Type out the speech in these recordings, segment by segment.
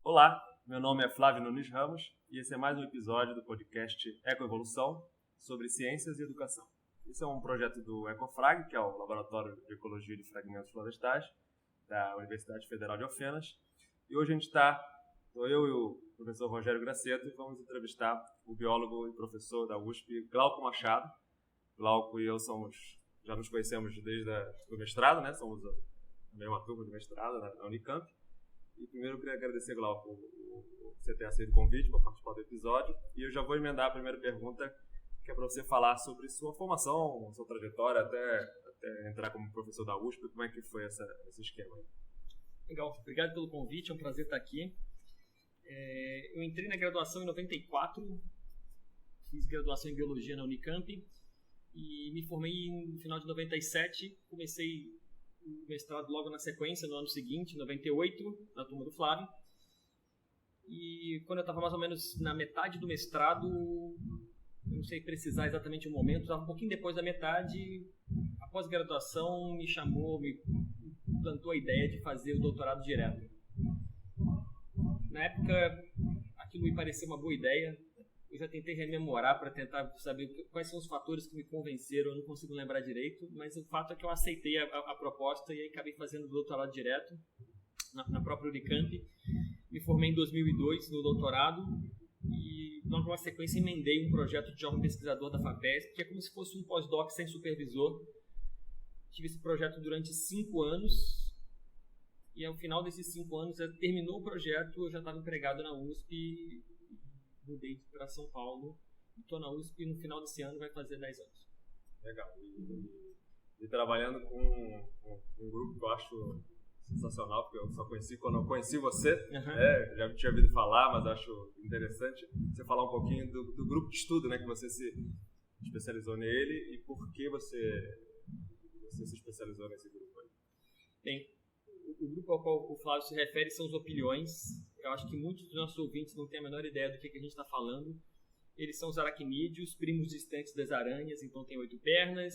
Olá, meu nome é Flávio Nunes Ramos e esse é mais um episódio do podcast Ecoevolução sobre ciências e educação. Esse é um projeto do Ecofrag, que é o Laboratório de Ecologia de Fragmentos Florestais da Universidade Federal de Alfenas. E hoje sou eu e o professor Rogério Grassetto e vamos entrevistar o biólogo e professor da USP, Glauco Machado. Glauco e eu já nos conhecemos desde o mestrado, né? Somos a mesma turma de mestrado na Unicamp. E primeiro eu queria agradecer, Glauco, você ter aceito o convite para participar do episódio. E eu já vou emendar a primeira pergunta, que é para você falar sobre sua formação, sua trajetória, até entrar como professor da USP. Como é que foi esse esquema aí? Legal, obrigado pelo convite, é um prazer estar aqui. Eu entrei na graduação em 94, fiz graduação em Biologia na Unicamp e me formei no final de 97, comecei o mestrado logo na sequência, no ano seguinte, em 98, na turma do Flávio. E quando eu estava mais ou menos na metade do mestrado, não sei precisar exatamente o momento, estava um pouquinho depois da metade, a pós-graduação me plantou a ideia de fazer o doutorado direto. Na época, aquilo me pareceu uma boa ideia. Eu já tentei rememorar para tentar saber quais são os fatores que me convenceram, eu não consigo lembrar direito, mas o fato é que eu aceitei a proposta e aí acabei fazendo o doutorado direto na própria Unicamp. Me formei em 2002 no doutorado e, logo na sequência, emendei um projeto de jovem pesquisador da FAPESP, que é como se fosse um pós-doc sem supervisor. Tive esse projeto durante 5 anos e, ao final desses 5 anos, terminou o projeto, eu já estava empregado na USP. Mudei para São Paulo e estou na USP e no final desse ano vai fazer 10 anos. Legal. E trabalhando com um grupo que eu acho sensacional, porque eu só conheci quando eu conheci você. Uhum. Já tinha ouvido falar, mas acho interessante você falar um pouquinho do grupo de estudo, né, que você se especializou nele e por que você se especializou nesse grupo aí. Bem, o grupo ao qual o Flávio se refere são os opilhões. Eu acho que muitos dos nossos ouvintes não têm a menor ideia do que a gente está falando. Eles são os aracnídeos, primos distantes das aranhas, então têm 8 pernas.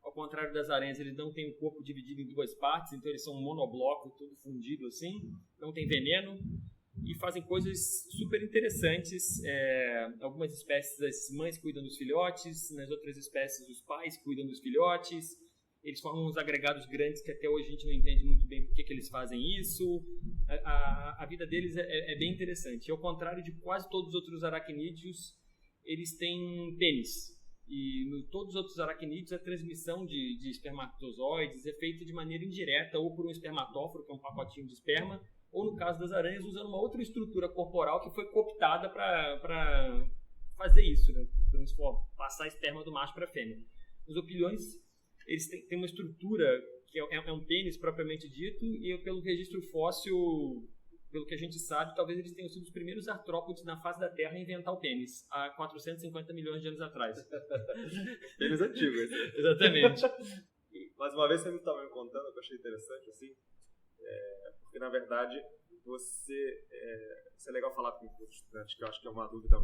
Ao contrário das aranhas, eles não têm o corpo dividido em 2 partes, então eles são um monobloco, todo fundido assim. Não tem veneno e fazem coisas super interessantes. Algumas espécies, as mães cuidam dos filhotes, nas outras espécies, os pais cuidam dos filhotes. Eles formam uns agregados grandes que até hoje a gente não entende muito bem por que eles fazem isso. A vida deles é bem interessante. E ao contrário de quase todos os outros aracnídeos, eles têm pênis. E todos os outros aracnídeos, a transmissão de espermatozoides é feita de maneira indireta, ou por um espermatóforo, que é um pacotinho de esperma, ou no caso das aranhas, usando uma outra estrutura corporal que foi cooptada para fazer isso, né? Passar esperma do macho para a fêmea. Os opilhões, eles têm uma estrutura que é um pênis propriamente dito, e pelo registro fóssil, pelo que a gente sabe, talvez eles tenham sido os primeiros artrópodes na face da Terra a inventar o pênis, há 450 milhões de anos atrás. Pênis antigo, esse. Exatamente. Mas uma vez você me estava me contando, que eu achei interessante, assim, porque na verdade isso é legal falar com os estudantes, que eu acho que é uma dúvida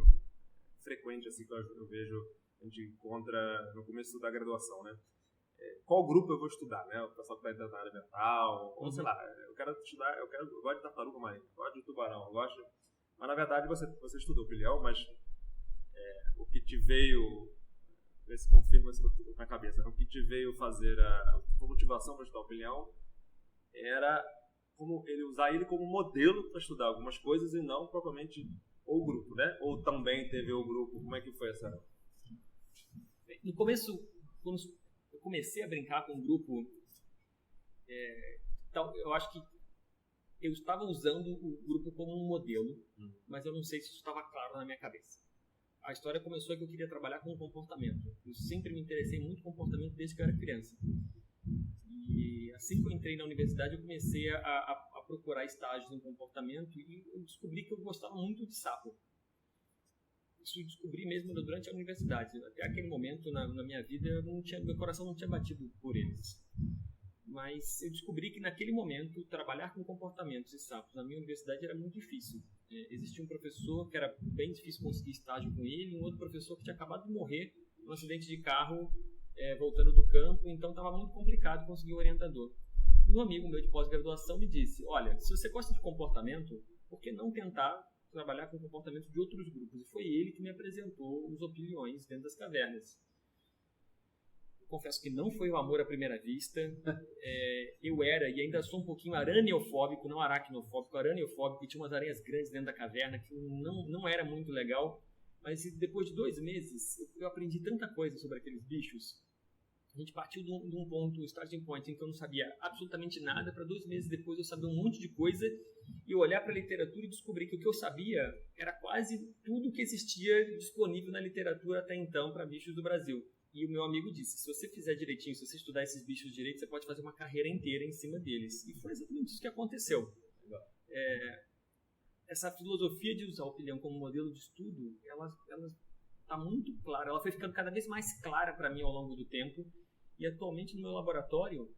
frequente, assim, que eu vejo, a gente encontra no começo da graduação, né? Qual grupo eu vou estudar, né? O pessoal que está entrando na área mental, ou sei lá, eu gosto de tartaruga marinha, gosto de tubarão, mas na verdade você estudou opilhão, mas o que te veio, ver se confirma isso na cabeça, o que te veio fazer a motivação para estudar opilhão era usar ele como modelo para estudar algumas coisas e não propriamente o grupo, né? Ou também teve o grupo, como é que foi essa? No começo, quando eu comecei a brincar com o grupo, então, eu acho que eu estava usando o grupo como um modelo, mas eu não sei se isso estava claro na minha cabeça. A história começou que eu queria trabalhar com o comportamento. Eu sempre me interessei muito em comportamento desde que eu era criança. E assim que eu entrei na universidade, eu comecei a procurar estágios em comportamento e eu descobri que eu gostava muito de sapo. Isso eu descobri mesmo durante a universidade. Até aquele momento na minha vida, meu coração não tinha batido por eles. Mas eu descobri que naquele momento trabalhar com comportamentos e sapos na minha universidade era muito difícil. Existia um professor que era bem difícil conseguir estágio com ele, um outro professor que tinha acabado de morrer num acidente de carro voltando do campo, então estava muito complicado conseguir um orientador. Um amigo meu de pós-graduação me disse, olha, se você gosta de comportamento, por que não tentar trabalhar com comportamento de outros grupos? E foi ele que me apresentou os opiniões dentro das cavernas. Confesso que não foi o amor à primeira vista. Eu era, e ainda sou um pouquinho araneofóbico, não aracnofóbico, araneofóbico, e tinha umas aranhas grandes dentro da caverna, que não era muito legal. Mas depois de 2 meses, eu aprendi tanta coisa sobre aqueles bichos. A gente partiu de um ponto, um starting point, em que eu não sabia absolutamente nada, para 2 meses depois eu sabia um monte de coisa, e eu olhar para a literatura e descobrir que o que eu sabia era quase tudo que existia disponível na literatura até então para bichos do Brasil. E o meu amigo disse, se você fizer direitinho, se você estudar esses bichos direito, você pode fazer uma carreira inteira em cima deles. E foi exatamente isso que aconteceu. Essa filosofia de usar o opinião como modelo de estudo, ela está muito clara. Ela foi ficando cada vez mais clara para mim ao longo do tempo. E atualmente no meu laboratório,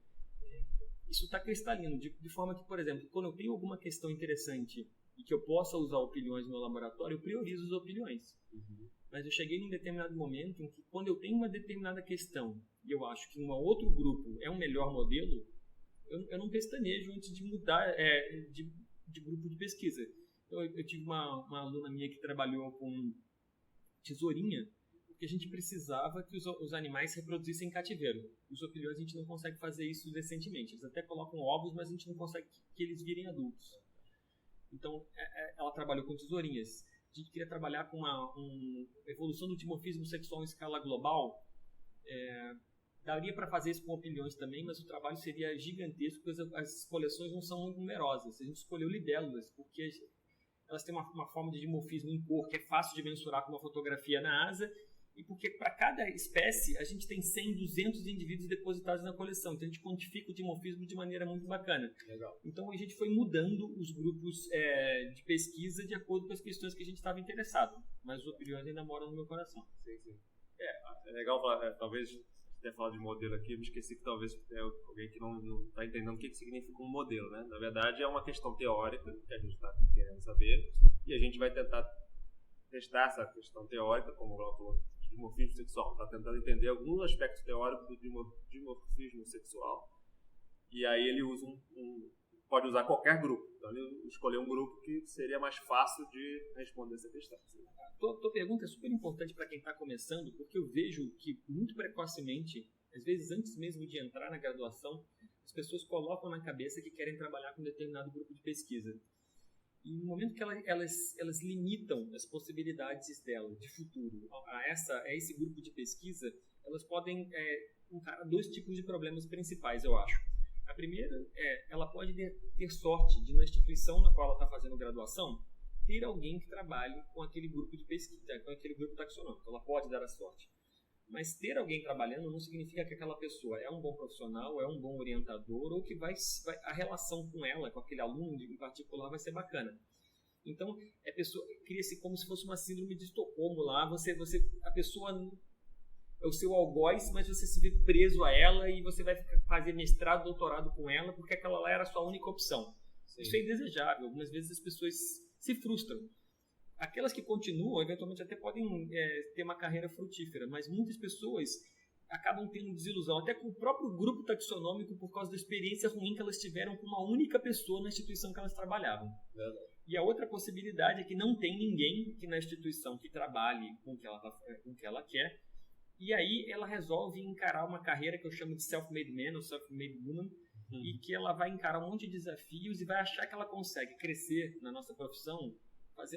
isso está cristalino. De forma que, por exemplo, quando eu tenho alguma questão interessante e que eu possa usar opiniões no meu laboratório, eu priorizo as opiniões. Mas eu cheguei num determinado momento em que, quando eu tenho uma determinada questão e eu acho que um outro grupo é um melhor modelo, eu não pestanejo antes de mudar de grupo de pesquisa. Então, eu tive uma aluna minha que trabalhou com tesourinha, porque a gente precisava que os animais se reproduzissem em cativeiro. Os opilhões a gente não consegue fazer isso decentemente. Eles até colocam ovos, mas a gente não consegue que eles virem adultos. Então, ela trabalhou com tesourinhas. A gente queria trabalhar com uma evolução do dimorfismo sexual em escala global. Daria para fazer isso com opilhões também, mas o trabalho seria gigantesco, porque as coleções não são muito numerosas. A gente escolheu libélulas, porque elas têm uma forma de dimorfismo em cor que é fácil de mensurar com uma fotografia na asa, e porque para cada espécie a gente tem 100, 200 indivíduos depositados na coleção. Então a gente quantifica o dimorfismo de maneira muito bacana. Legal. Então a gente foi mudando os grupos de pesquisa de acordo com as questões que a gente estava interessado. Mas os opiniões ainda moram no meu coração. Sim. É legal falar, talvez até falar de modelo aqui, eu me esqueci que talvez tenha alguém que não está entendendo o que significa um modelo, né? Na verdade é uma questão teórica que a gente está querendo saber, e a gente vai tentar testar essa questão teórica, como o Glauco falou, dimorfismo sexual. Está tentando entender alguns aspectos teóricos do dimorfismo sexual. E aí ele usa pode usar qualquer grupo. Então ele escolheu um grupo que seria mais fácil de responder essa questão. Tua pergunta é super importante para quem está começando, porque eu vejo que muito precocemente, às vezes antes mesmo de entrar na graduação, as pessoas colocam na cabeça que querem trabalhar com um determinado grupo de pesquisa. E no momento que elas limitam as possibilidades dela de futuro a esse grupo de pesquisa, elas podem encarar 2 tipos de problemas principais, eu acho. A primeira ela pode ter sorte de, na instituição na qual ela está fazendo graduação, ter alguém que trabalhe com aquele grupo de pesquisa, com aquele grupo taxonômico. Ela pode dar a sorte. Mas ter alguém trabalhando não significa que aquela pessoa é um bom profissional, é um bom orientador, ou que a relação com ela, com aquele aluno em particular, vai ser bacana. Então, a pessoa cria-se como se fosse uma síndrome de Estocolmo lá. A pessoa é o seu algoz, mas você se vê preso a ela e você vai fazer mestrado, doutorado com ela, porque aquela lá era a sua única opção. Sim. Isso é indesejável. Algumas vezes as pessoas se frustram. Aquelas que continuam, eventualmente até podem ter uma carreira frutífera, mas muitas pessoas acabam tendo desilusão, até com o próprio grupo taxonômico, por causa da experiência ruim que elas tiveram com uma única pessoa na instituição que elas trabalhavam. Verdade. E a outra possibilidade é que não tem ninguém que na instituição que trabalhe com o que ela quer, e aí ela resolve encarar uma carreira que eu chamo de self-made man ou self-made woman, e que ela vai encarar um monte de desafios e vai achar que ela consegue crescer na nossa profissão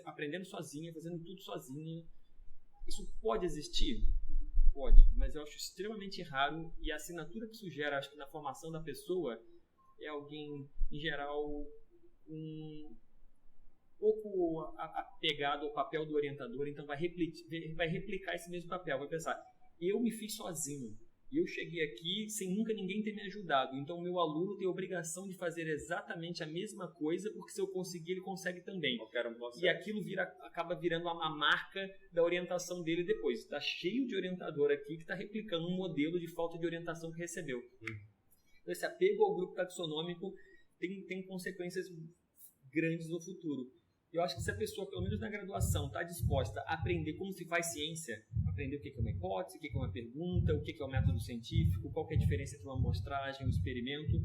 aprendendo sozinha, fazendo tudo sozinha. Isso pode existir? Pode, mas eu acho extremamente raro, e a assinatura que isso gera, acho que na formação da pessoa, é alguém, em geral, um pouco apegado ao papel do orientador, então vai replicar esse mesmo papel, vai pensar, eu me fiz sozinho, eu cheguei aqui sem nunca ninguém ter me ajudado, então o meu aluno tem a obrigação de fazer exatamente a mesma coisa, porque se eu conseguir, ele consegue também. E aquilo acaba virando a marca da orientação dele depois. Está cheio de orientador aqui que está replicando um modelo de falta de orientação que recebeu. Então, esse apego ao grupo taxonômico tem consequências grandes no futuro. Eu acho que se a pessoa, pelo menos na graduação, está disposta a aprender como se faz ciência, aprender o que é uma hipótese, o que é uma pergunta, o que é o método científico, qual que é a diferença entre uma amostragem e um experimento,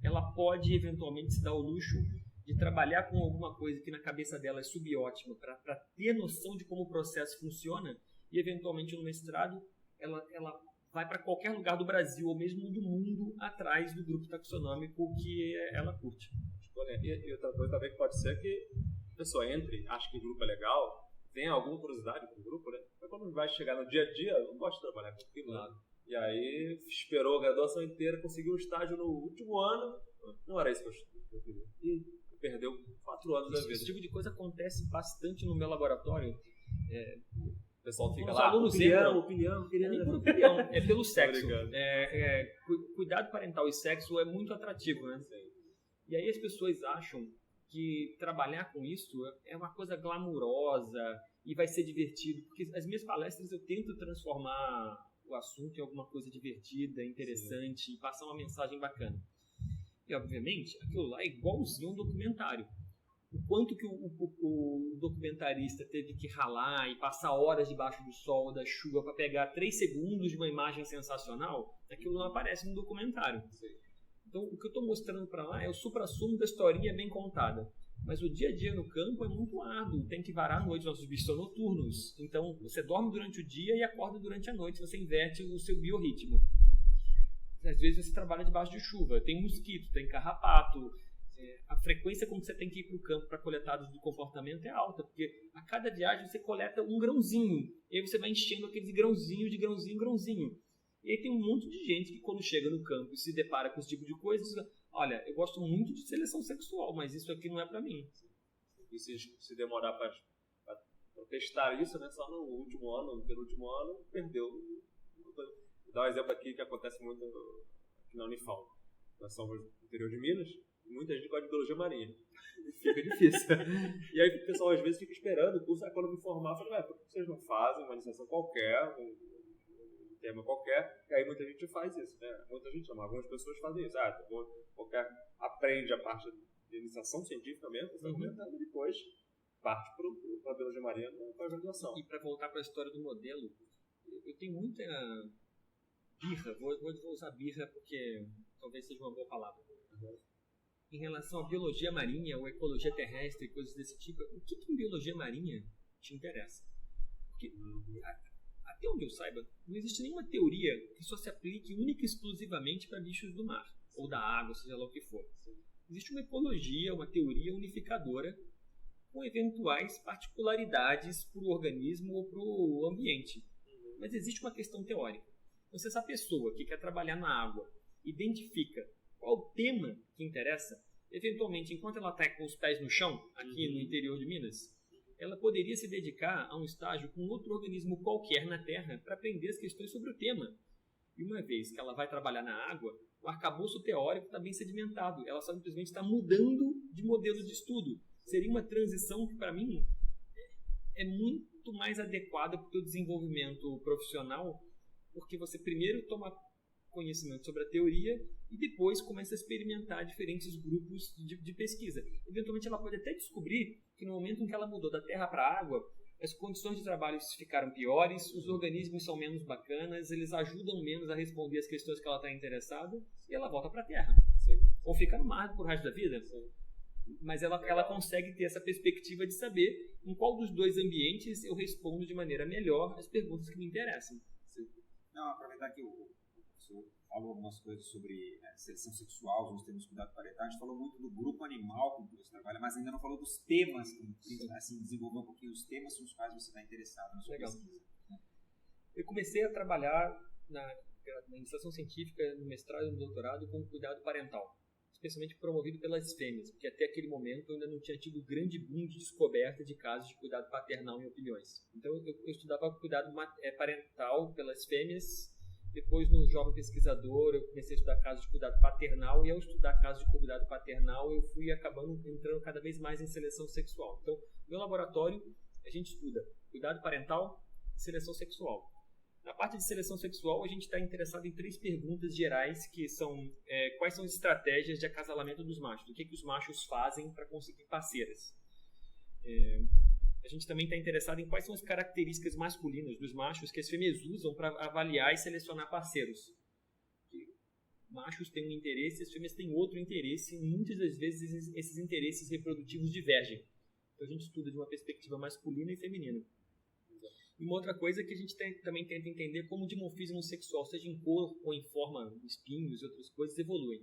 ela pode eventualmente se dar o luxo de trabalhar com alguma coisa que na cabeça dela é subótima para ter noção de como o processo funciona e eventualmente no mestrado ela vai para qualquer lugar do Brasil ou mesmo do mundo atrás do grupo taxonômico que ela curte. E outra coisa também que pode ser que a pessoa entre, acha que o grupo é legal, tem alguma curiosidade com o grupo, né? Mas quando vai chegar no dia a dia, eu não gosto de trabalhar com aquilo, né? E aí esperou a graduação inteira, conseguiu um estágio no último ano, não era isso que eu queria. E perdeu 4 anos da vida. Esse tipo de coisa acontece bastante no meu laboratório. O pessoal fica os lá, alunos opinião. Nem por opinião, é pelo sexo. Cuidado parental e sexo é muito atrativo, né? Sim. E aí as pessoas acham que trabalhar com isso é uma coisa glamurosa e vai ser divertido, porque as minhas palestras eu tento transformar o assunto em alguma coisa divertida, interessante, e passar uma mensagem bacana. E obviamente aquilo lá é igualzinho a um documentário. O quanto que o documentarista teve que ralar e passar horas debaixo do sol, da chuva, para pegar 3 segundos de uma imagem sensacional, aquilo não aparece no documentário. Sim. Então, o que eu estou mostrando para lá é o suprassumo da historinha bem contada. Mas o dia a dia no campo é muito árduo, tem que varar à noite, nossos bichos são noturnos. Então, você dorme durante o dia e acorda durante a noite, você inverte o seu biorritmo. Às vezes você trabalha debaixo de chuva, tem mosquito, tem carrapato. A frequência com que você tem que ir para o campo para coletar dados do comportamento é alta, porque a cada viagem você coleta um grãozinho, e aí você vai enchendo aqueles grãozinhos de grãozinho em grãozinho. E aí tem um monte de gente que quando chega no campo e se depara com esse tipo de coisa, diz, olha, eu gosto muito de seleção sexual, mas isso aqui não é para mim. E se demorar para testar isso, né, só no último ano, no penúltimo ano, perdeu. Vou dar um exemplo aqui que acontece muito aqui na Unifal. Nós somos no interior de Minas, e muita gente gosta de biologia marinha. Fica difícil. E aí o pessoal às vezes fica esperando o curso, quando me formar, eu falo, por que vocês não fazem uma iniciação qualquer, tema qualquer, e aí muita gente faz isso, né? Muita gente não, algumas pessoas fazem isso. Qualquer aprende a parte de iniciação científica mesmo, e depois parte para a biologia marinha para a graduação. E para voltar para a história do modelo, eu tenho muita birra, vou usar birra porque talvez seja uma boa palavra. Em relação à biologia marinha ou ecologia terrestre, coisas desse tipo, o que em biologia marinha te interessa? Porque até onde eu saiba, não existe nenhuma teoria que só se aplique única e exclusivamente para bichos do mar, ou da água, seja lá o que for. Existe uma ecologia, uma teoria unificadora com eventuais particularidades para o organismo ou para o ambiente. Mas existe uma questão teórica. Então, se essa pessoa que quer trabalhar na água identifica qual o tema que interessa, eventualmente, enquanto ela está com os pés no chão, aqui no interior de Minas, ela poderia se dedicar a um estágio com outro organismo qualquer na Terra para aprender as questões sobre o tema. E uma vez que ela vai trabalhar na água, o arcabouço teórico está bem sedimentado. Ela só simplesmente está mudando de modelo de estudo. Seria uma transição que, para mim, é muito mais adequada para o teu desenvolvimento profissional, porque você primeiro toma conhecimento sobre a teoria e depois começa a experimentar diferentes grupos de pesquisa. Eventualmente ela pode até descobrir que no momento em que ela mudou da terra para a água, as condições de trabalho ficaram piores, os organismos são menos bacanas, eles ajudam menos a responder as questões que ela está interessada e ela volta para a terra. Sim. Ou fica no mar por resto da vida. Sim. Mas ela consegue ter essa perspectiva de saber em qual dos dois ambientes eu respondo de maneira melhor as perguntas que me interessam. Sim. Não, aproveitar que o professor falou algumas coisas sobre seleção sexual, alguns termos de cuidado parental. A gente falou muito do grupo animal com que você trabalha, mas ainda não falou dos temas, assim, desenvolver um pouquinho os temas com os quais você está interessado na sua pesquisa. Eu comecei a trabalhar na iniciação científica, no mestrado e no doutorado com cuidado parental, especialmente promovido pelas fêmeas, porque até aquele momento eu ainda não tinha tido grande boom de descoberta de casos de cuidado paternal em opiniões. Então eu estudava cuidado parental pelas fêmeas. Depois, no jovem pesquisador, eu comecei a estudar casos de cuidado paternal, e ao estudar casos de cuidado paternal, eu fui acabando entrando cada vez mais em seleção sexual. Então, no meu laboratório, a gente estuda cuidado parental e seleção sexual. Na parte de seleção sexual, a gente está interessado em 3 perguntas gerais, que são quais são as estratégias de acasalamento dos machos, o que os machos fazem para conseguir parceiras. A gente também está interessado em quais são as características masculinas dos machos que as fêmeas usam para avaliar e selecionar parceiros. Machos têm um interesse, as fêmeas têm outro interesse, e muitas das vezes esses interesses reprodutivos divergem. Então a gente estuda de uma perspectiva masculina e feminina. E uma outra coisa que a gente também tenta entender como o dimorfismo sexual, seja em cor ou em forma, espinhos e outras coisas, evoluem.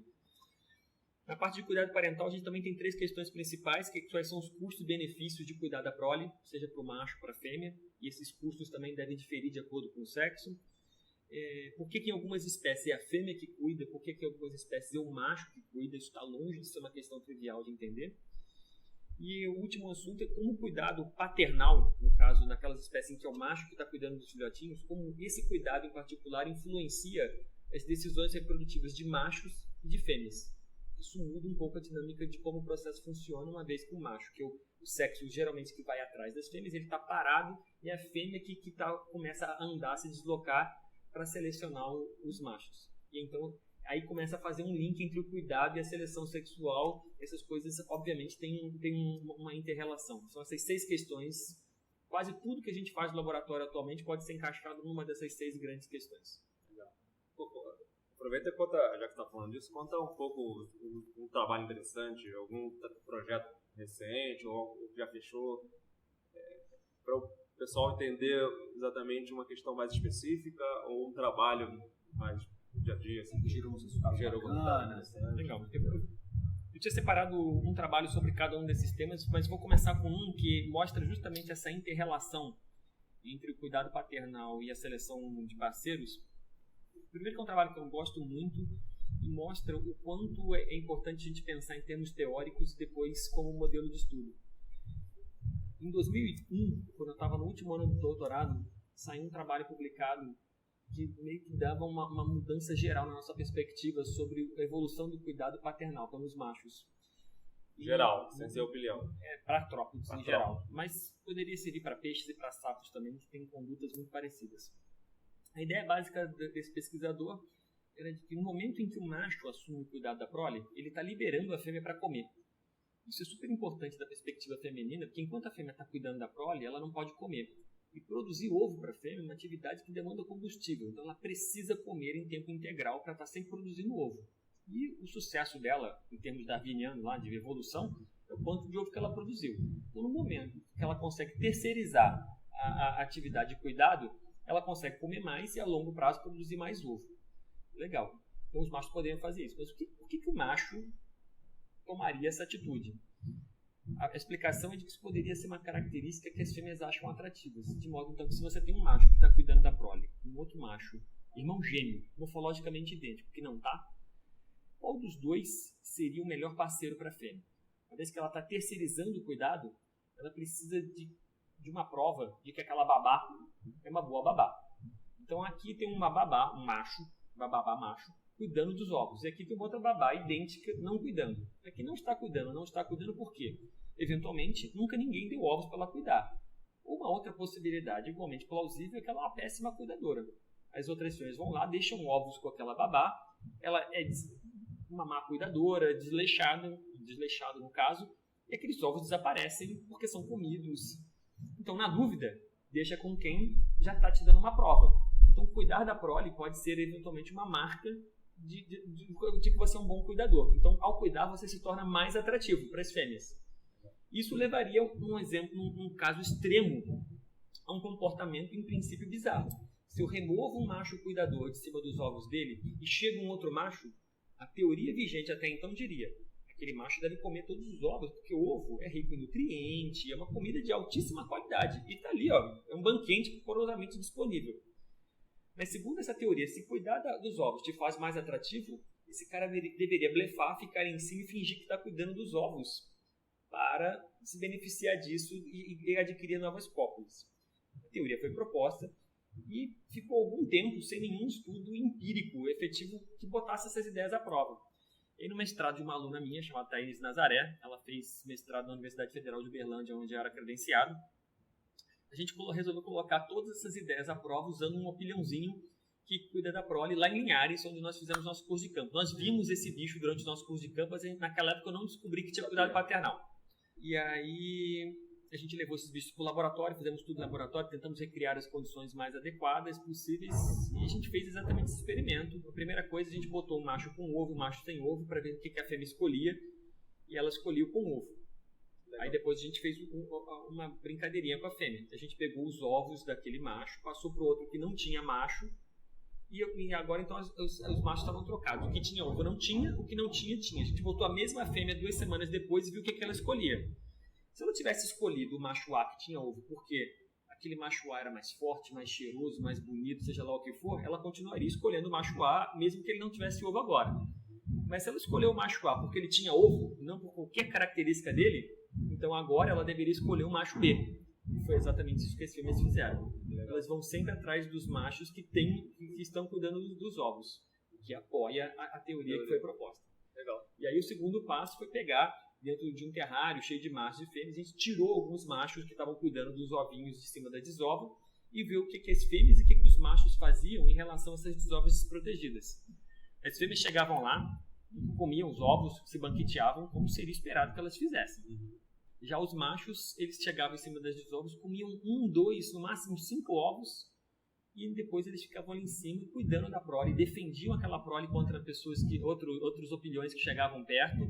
Na parte de cuidado parental, a gente também tem 3 questões principais, que quais são os custos e benefícios de cuidar da prole, seja para o macho ou para a fêmea, e esses custos também devem diferir de acordo com o sexo. Por que em algumas espécies é a fêmea que cuida, por que em algumas espécies é o macho que cuida, isso está longe de ser uma questão trivial de entender. E o último assunto é como o cuidado paternal, no caso, naquelas espécies em que é o macho que está cuidando dos filhotinhos, como esse cuidado em particular influencia as decisões reprodutivas de machos e de fêmeas. Isso muda um pouco a dinâmica de como o processo funciona, uma vez que o macho, que é o sexo geralmente que vai atrás das fêmeas, ele está parado, e é a fêmea que começa a andar, se deslocar para selecionar os machos. E então aí começa a fazer um link entre o cuidado e a seleção sexual. Essas coisas, obviamente, têm uma inter-relação. São essas 6 questões. Quase tudo que a gente faz no laboratório atualmente pode ser encaixado numa dessas 6 grandes questões. Legal. Aproveita e conta, já que você está falando disso, conta um pouco um trabalho interessante, algum projeto recente ou que já fechou, para o pessoal entender exatamente uma questão mais específica ou um trabalho mais dia a dia, assim, que gerou uns resultados bacanas. Legal. Eu tinha separado um trabalho sobre cada um desses temas, mas vou começar com um que mostra justamente essa inter-relação entre o cuidado paternal e a seleção de parceiros. Primeiro que é um trabalho que eu gosto muito e mostra o quanto é importante a gente pensar em termos teóricos e depois como modelo de estudo. Em 2001, quando eu estava no último ano do doutorado, saiu um trabalho publicado que meio que dava uma mudança geral na nossa perspectiva sobre a evolução do cuidado paternal pelos machos. Geral, sem ser opinião. Para artrópodes em geral. Mas poderia servir para peixes e para sapos também, que têm condutas muito parecidas. A ideia básica desse pesquisador era de que no momento em que o macho assume o cuidado da prole, ele está liberando a fêmea para comer. Isso é super importante da perspectiva feminina, porque enquanto a fêmea está cuidando da prole, ela não pode comer. E produzir ovo para a fêmea é uma atividade que demanda combustível, então ela precisa comer em tempo integral para estar sempre produzindo ovo. E o sucesso dela, em termos darwiniano lá, de evolução, é o quanto de ovo que ela produziu. Então, no momento que ela consegue terceirizar a atividade de cuidado, ela consegue comer mais e a longo prazo produzir mais ovo. Legal. Então os machos poderiam fazer isso. Mas por que o macho tomaria essa atitude? A explicação é de que isso poderia ser uma característica que as fêmeas acham atrativas. De modo então que se você tem um macho que está cuidando da prole, um outro macho, irmão gêmeo, morfologicamente idêntico, que não está, qual dos dois seria o melhor parceiro para a fêmea? Uma vez que ela está terceirizando o cuidado, ela precisa de uma prova de que aquela babá é uma boa babá. Então aqui tem uma babá, um macho, babá macho, cuidando dos ovos. E aqui tem outra babá idêntica, não cuidando. Aqui não está cuidando por quê? Eventualmente, nunca ninguém deu ovos para ela cuidar. Uma outra possibilidade igualmente plausível é que ela é uma péssima cuidadora. As outras fêmeas vão lá, deixam ovos com aquela babá, ela é uma má cuidadora, desleixado no caso, e aqueles ovos desaparecem porque são comidos. Então, na dúvida, deixa com quem já está te dando uma prova. Então, cuidar da prole pode ser eventualmente uma marca de que você é um bom cuidador. Então, ao cuidar, você se torna mais atrativo para as fêmeas. Isso levaria um exemplo, um caso extremo, a um comportamento em princípio bizarro. Se eu removo um macho cuidador de cima dos ovos dele e chega um outro macho, a teoria vigente até então diria: aquele macho deve comer todos os ovos, porque o ovo é rico em nutriente, é uma comida de altíssima qualidade. E está ali, ó, é um banquete porosamente disponível. Mas segundo essa teoria, se cuidar dos ovos te faz mais atrativo, esse cara deveria blefar, ficar em cima e fingir que está cuidando dos ovos para se beneficiar disso e adquirir novas cópulas. A teoria foi proposta e ficou algum tempo sem nenhum estudo empírico efetivo que botasse essas ideias à prova. E no mestrado de uma aluna minha, chamada Thaís Nazaré, ela fez mestrado na Universidade Federal de Uberlândia, onde eu era credenciado, a gente resolveu colocar todas essas ideias à prova usando um opilhãozinho que cuida da prole lá em Linhares, onde nós fizemos nosso curso de campo. Nós vimos esse bicho durante o nosso curso de campo, mas naquela época eu não descobri que tinha cuidado paternal. E aí a gente levou esses bichos para o laboratório, fizemos tudo no laboratório, tentamos recriar as condições mais adequadas possíveis e a gente fez exatamente esse experimento. A primeira coisa, a gente botou um macho com ovo, um macho sem ovo, para ver o que a fêmea escolhia, e ela escolheu com ovo. Legal. Aí depois a gente fez uma brincadeirinha com a fêmea. A gente pegou os ovos daquele macho, passou para o outro que não tinha macho, e agora então os machos estavam trocados. O que tinha ovo não tinha, o que não tinha, tinha. A gente botou a mesma fêmea 2 semanas depois e viu o que ela escolhia. Se ela tivesse escolhido o macho A que tinha ovo, porque aquele macho A era mais forte, mais cheiroso, mais bonito, seja lá o que for, ela continuaria escolhendo o macho A, mesmo que ele não tivesse ovo agora. Mas se ela escolheu o macho A porque ele tinha ovo, não por qualquer característica dele, então agora ela deveria escolher o macho B. E foi exatamente isso que as fêmeas fizeram. Elas vão sempre atrás dos machos que estão cuidando dos ovos, o que apoia a teoria que foi proposta. Legal. E aí o segundo passo foi pegar dentro de um terrário cheio de machos e fêmeas, a gente tirou alguns machos que estavam cuidando dos ovinhos de cima da desova e viu o que as fêmeas e o que os machos faziam em relação a essas desovas desprotegidas. As fêmeas chegavam lá, comiam os ovos, se banqueteavam como seria esperado que elas fizessem. Já os machos, eles chegavam em cima das desovas, comiam 1, 2, no máximo 5 ovos e depois eles ficavam ali em cima cuidando da prole, defendiam aquela prole contra pessoas outros opilhões que chegavam perto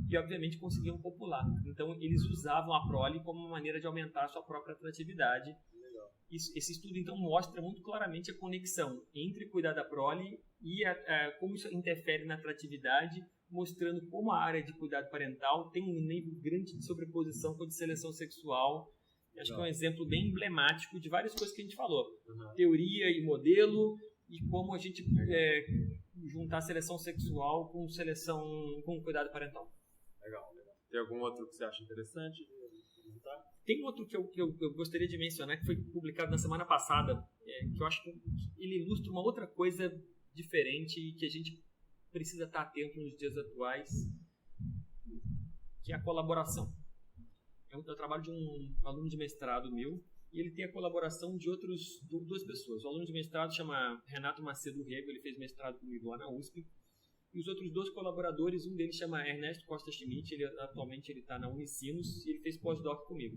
e obviamente conseguiam copular. Então eles usavam a prole como uma maneira de aumentar a sua própria atratividade. Esse estudo então mostra muito claramente a conexão entre cuidar da prole e como isso interfere na atratividade, mostrando como a área de cuidado parental tem um nível grande de sobreposição com a de seleção sexual. Acho que é um exemplo bem emblemático de várias coisas que a gente falou. Teoria e modelo e como a gente juntar seleção sexual com cuidado parental. Legal. Tem algum outro que você acha interessante? Tem outro que eu gostaria de mencionar, que foi publicado na semana passada, que eu acho que ele ilustra uma outra coisa diferente e que a gente precisa estar atento nos dias atuais, que é a colaboração. É o trabalho de um aluno de mestrado meu, e ele tem a colaboração de duas pessoas. O aluno de mestrado chama Renato Macedo Rego, ele fez mestrado comigo lá na USP, e os outros 2 colaboradores, um deles chama Ernesto Costa Schmidt, atualmente ele está na Unicinos, e ele fez pós-doc comigo.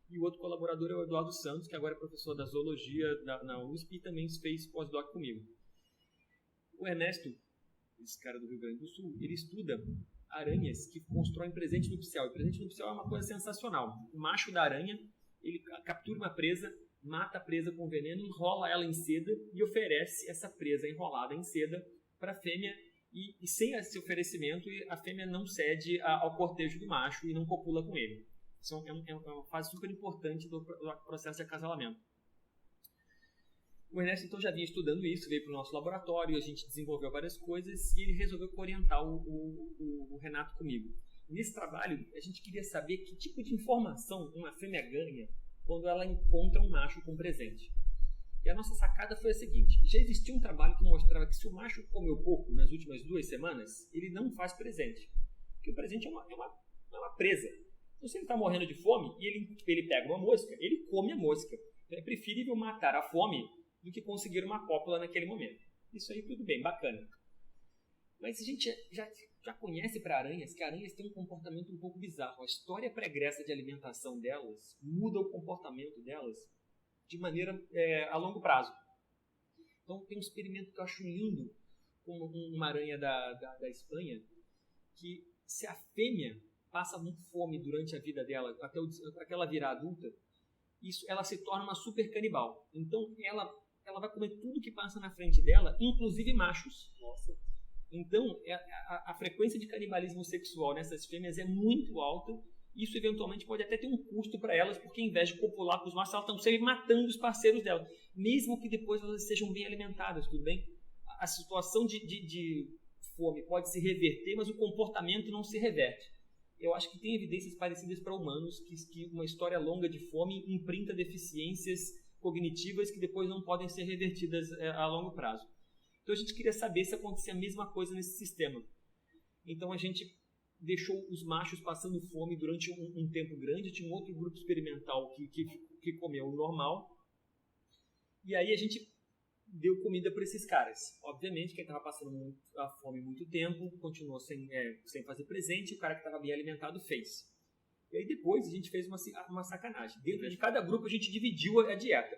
E o outro colaborador é o Eduardo Santos, que agora é professor da zoologia na USP e também fez pós-doc comigo. O Ernesto, esse cara do Rio Grande do Sul, ele estuda aranhas que constroem presente nupcial. E presente nupcial é uma coisa sensacional. O macho da aranha, ele captura uma presa, mata a presa com veneno, enrola ela em seda e oferece essa presa enrolada em seda para a fêmea. E sem esse oferecimento, a fêmea não cede ao cortejo do macho e não copula com ele. Isso é uma fase super importante do processo de acasalamento. O Ernesto então já vinha estudando isso, veio para o nosso laboratório, a gente desenvolveu várias coisas e ele resolveu orientar o Renato comigo. Nesse trabalho, a gente queria saber que tipo de informação uma fêmea ganha quando ela encontra um macho com presente. E a nossa sacada foi a seguinte: já existia um trabalho que mostrava que se o macho comeu pouco nas últimas 2 semanas, ele não faz presente. Porque o presente é uma presa. Então, se ele está morrendo de fome e ele pega uma mosca, ele come a mosca. Então, é preferível matar a fome do que conseguir uma cópula naquele momento. Isso aí tudo bem, bacana. Mas a gente já conhece para aranhas que aranhas têm um comportamento um pouco bizarro. A história pregressa de alimentação delas muda o comportamento delas de maneira a longo prazo. Então tem um experimento que eu acho lindo com uma aranha da Espanha, que se a fêmea passa muito fome durante a vida dela, até ela virar adulta, ela se torna uma super canibal. Então ela vai comer tudo que passa na frente dela, inclusive machos. Nossa. Então a frequência de canibalismo sexual nessas fêmeas é muito alta. Isso eventualmente pode até ter um custo para elas, porque ao invés de copular com os machos, elas estão sempre matando os parceiros delas, mesmo que depois elas sejam bem alimentadas, tudo bem? A situação de fome pode se reverter, mas o comportamento não se reverte. Eu acho que tem evidências parecidas para humanos, que uma história longa de fome imprinta deficiências cognitivas que depois não podem ser revertidas a longo prazo. Então a gente queria saber se acontecia a mesma coisa nesse sistema. Então a gente deixou os machos passando fome durante um tempo grande. Tinha um outro grupo experimental que comeu o normal. E aí a gente deu comida para esses caras. Obviamente, quem estava passando a fome muito tempo continuou sem fazer presente, e o cara que estava bem alimentado fez. E aí depois a gente fez uma sacanagem. Dentro de cada grupo a gente dividiu a dieta.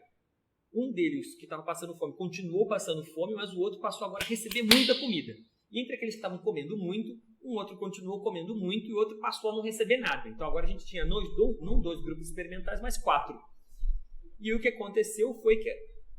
Um deles, que estava passando fome, continuou passando fome, mas o outro passou agora a receber muita comida. E entre aqueles que estavam comendo muito, um outro continuou comendo muito e o outro passou a não receber nada. Então agora a gente tinha não 2 grupos experimentais, mas 4. E o que aconteceu foi que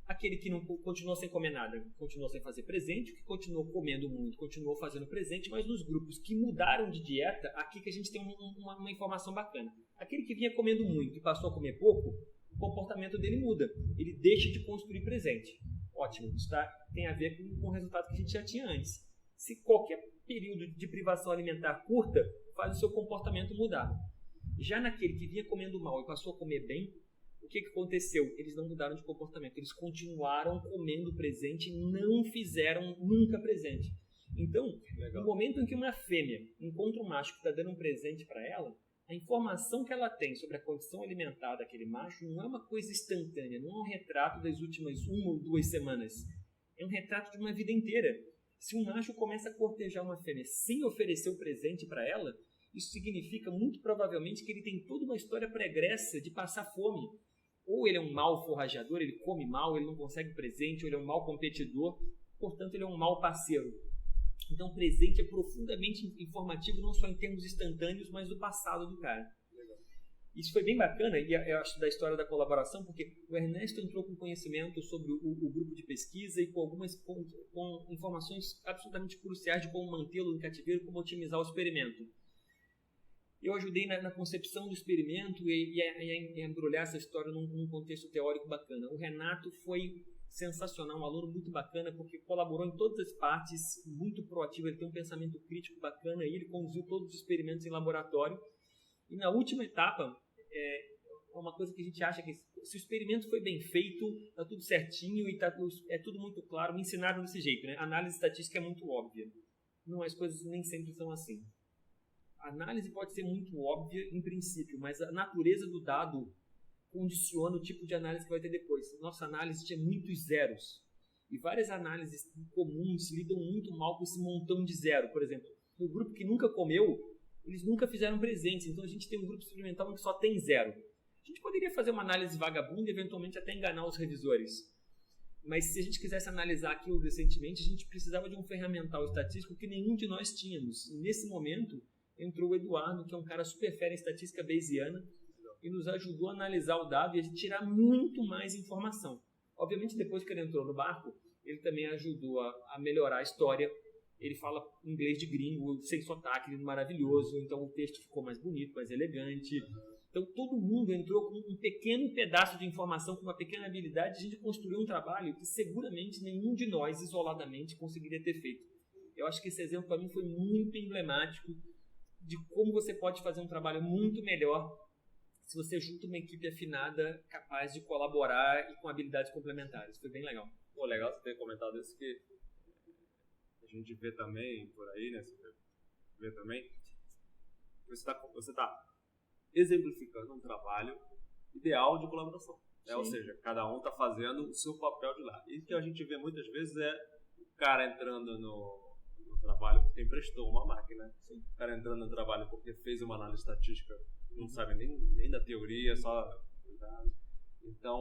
aquele que não continuou sem comer nada, continuou sem fazer presente, o que continuou comendo muito, continuou fazendo presente, mas nos grupos que mudaram de dieta, aqui que a gente tem uma informação bacana. Aquele que vinha comendo muito e passou a comer pouco, o comportamento dele muda. Ele deixa de construir presente. Ótimo, isso tem a ver com o resultado que a gente já tinha antes. Se qualquer período de privação alimentar curta, faz o seu comportamento mudar. Já naquele que vinha comendo mal e passou a comer bem, o que aconteceu? Eles não mudaram de comportamento, eles continuaram comendo presente e não fizeram nunca presente. Então, no momento em que uma fêmea encontra um macho que está dando um presente para ela, a informação que ela tem sobre a condição alimentar daquele macho não é uma coisa instantânea, não é um retrato das últimas 1 ou 2 semanas. É um retrato de uma vida inteira. Se um macho começa a cortejar uma fêmea sem oferecer o presente para ela, isso significa muito provavelmente que ele tem toda uma história pregressa de passar fome. Ou ele é um mau forrageador, ele come mal, ele não consegue presente, ou ele é um mau competidor, portanto ele é um mau parceiro. Então o presente é profundamente informativo, não só em termos instantâneos, mas do passado do cara. Legal. Isso foi bem bacana, e eu acho da história da colaboração, porque o Ernesto entrou com conhecimento sobre o grupo de pesquisa e com informações absolutamente cruciais de como mantê-lo em cativeiro, como otimizar o experimento. Eu ajudei na concepção do experimento e a embrulhar essa história num contexto teórico bacana. O Renato foi sensacional, um aluno muito bacana, porque colaborou em todas as partes, muito proativo, ele tem um pensamento crítico bacana, e ele conduziu todos os experimentos em laboratório. E na última etapa, é uma coisa que a gente acha que se o experimento foi bem feito, está tudo certinho e é tudo muito claro, me ensinaram desse jeito, né? A análise estatística é muito óbvia. Não, as coisas nem sempre são assim. A análise pode ser muito óbvia em princípio, mas a natureza do dado condiciona o tipo de análise que vai ter depois. Nossa análise tinha muitos zeros. E várias análises comuns lidam muito mal com esse montão de zero. Por exemplo, no grupo que nunca comeu, eles nunca fizeram presentes. Então a gente tem um grupo experimental que só tem zero. A gente poderia fazer uma análise vagabunda e eventualmente até enganar os revisores. Mas se a gente quisesse analisar aquilo decentemente, a gente precisava de um ferramental estatístico que nenhum de nós tínhamos. E nesse momento entrou o Eduardo, que é um cara super fera em estatística bayesiana, e nos ajudou a analisar o dado e a gente tirar muito mais informação. Obviamente, depois que ele entrou no barco, ele também ajudou a melhorar a história. Ele fala inglês de gringo, sem sotaque, maravilhoso, então o texto ficou mais bonito, mais elegante. Então todo mundo entrou com um pequeno pedaço de informação, com uma pequena habilidade, a gente construiu um trabalho que seguramente nenhum de nós, isoladamente, conseguiria ter feito. Eu acho que esse exemplo para mim foi muito emblemático de como você pode fazer um trabalho muito melhor se você junta uma equipe afinada, capaz de colaborar e com habilidades complementares. Foi bem legal. Pô, legal você ter comentado isso, que a gente vê também por aí, né? Você vê também. Você tá exemplificando um trabalho ideal de colaboração. Né? Ou seja, cada um está fazendo o seu papel de lá. E o que a gente vê muitas vezes é o cara entrando no trabalho porque emprestou uma máquina. Sim. O cara entrando no trabalho porque fez uma análise estatística, não sabe nem da teoria, só dos dados. Então,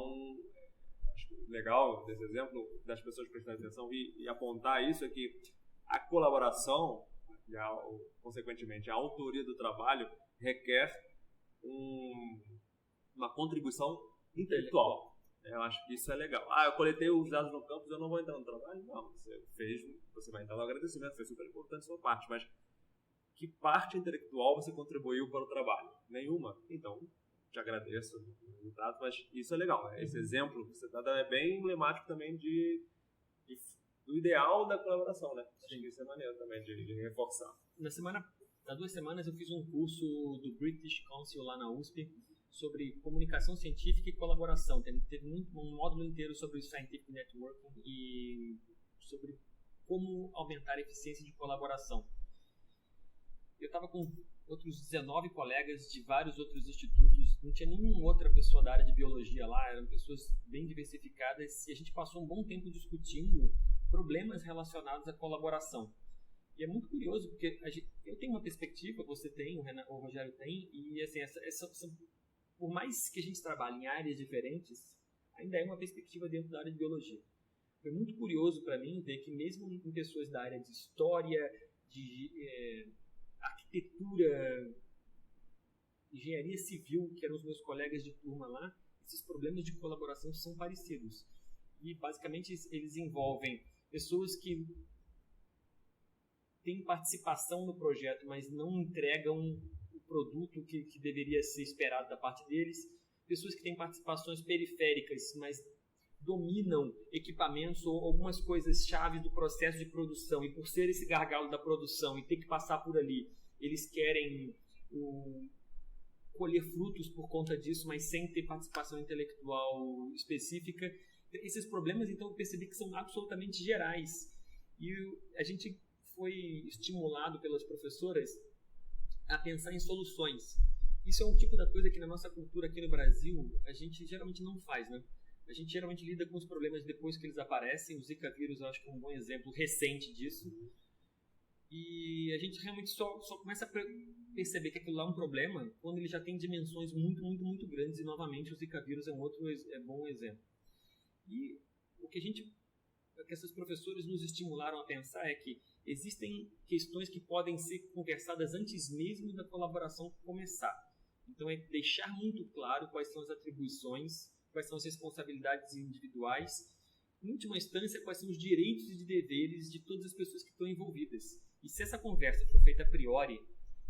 acho legal desse exemplo das pessoas prestarem atenção e apontar isso é que a colaboração, e consequentemente a autoria do trabalho, requer uma contribuição intelectual. Eu acho que isso é legal. Eu coletei os dados no campus, eu não vou entrar no trabalho? Não, você vai entrar no agradecimento, foi super importante a sua parte, mas que parte intelectual você contribuiu para o trabalho? Nenhuma. Então, te agradeço o resultado, mas isso é legal. Esse exemplo que você está dando é bem emblemático também do ideal da colaboração, né? Acho que isso é maneiro também de reforçar. Há 2 semanas eu fiz um curso do British Council lá na USP sobre comunicação científica e colaboração. Teve um módulo inteiro sobre Scientific Networking e sobre como aumentar a eficiência de colaboração. Eu estava com outros 19 colegas de vários outros institutos, não tinha nenhuma outra pessoa da área de biologia lá, eram pessoas bem diversificadas, e a gente passou um bom tempo discutindo problemas relacionados à colaboração. E é muito curioso, porque eu tenho uma perspectiva, você tem, o Rogério tem, e assim, por mais que a gente trabalhe em áreas diferentes, ainda é uma perspectiva dentro da área de biologia. Foi muito curioso para mim ver que mesmo em pessoas da área de história, de arquitetura, engenharia civil, que eram os meus colegas de turma lá, esses problemas de colaboração são parecidos. E basicamente eles envolvem pessoas que têm participação no projeto, mas não entregam o produto que deveria ser esperado da parte deles, pessoas que têm participações periféricas, mas dominam equipamentos ou algumas coisas chave do processo de produção, e por ser esse gargalo da produção e ter que passar por ali, eles querem colher frutos por conta disso, mas sem ter participação intelectual específica. Esses problemas, então, eu percebi que são absolutamente gerais, e a gente foi estimulado pelas professoras a pensar em soluções. Isso é um tipo da coisa que na nossa cultura aqui no Brasil a gente geralmente não faz, né? A gente geralmente lida com os problemas depois que eles aparecem. O Zika vírus eu acho que é um bom exemplo recente disso. E a gente realmente só começa a perceber que aquilo lá é um problema quando ele já tem dimensões muito, muito, muito grandes. E novamente o Zika vírus é um outro bom exemplo. E o que essas professoras nos estimularam a pensar é que existem questões que podem ser conversadas antes mesmo da colaboração começar. Então é deixar muito claro quais são as atribuições, quais são as responsabilidades individuais, em última instância, quais são os direitos e deveres de todas as pessoas que estão envolvidas. E se essa conversa for feita a priori,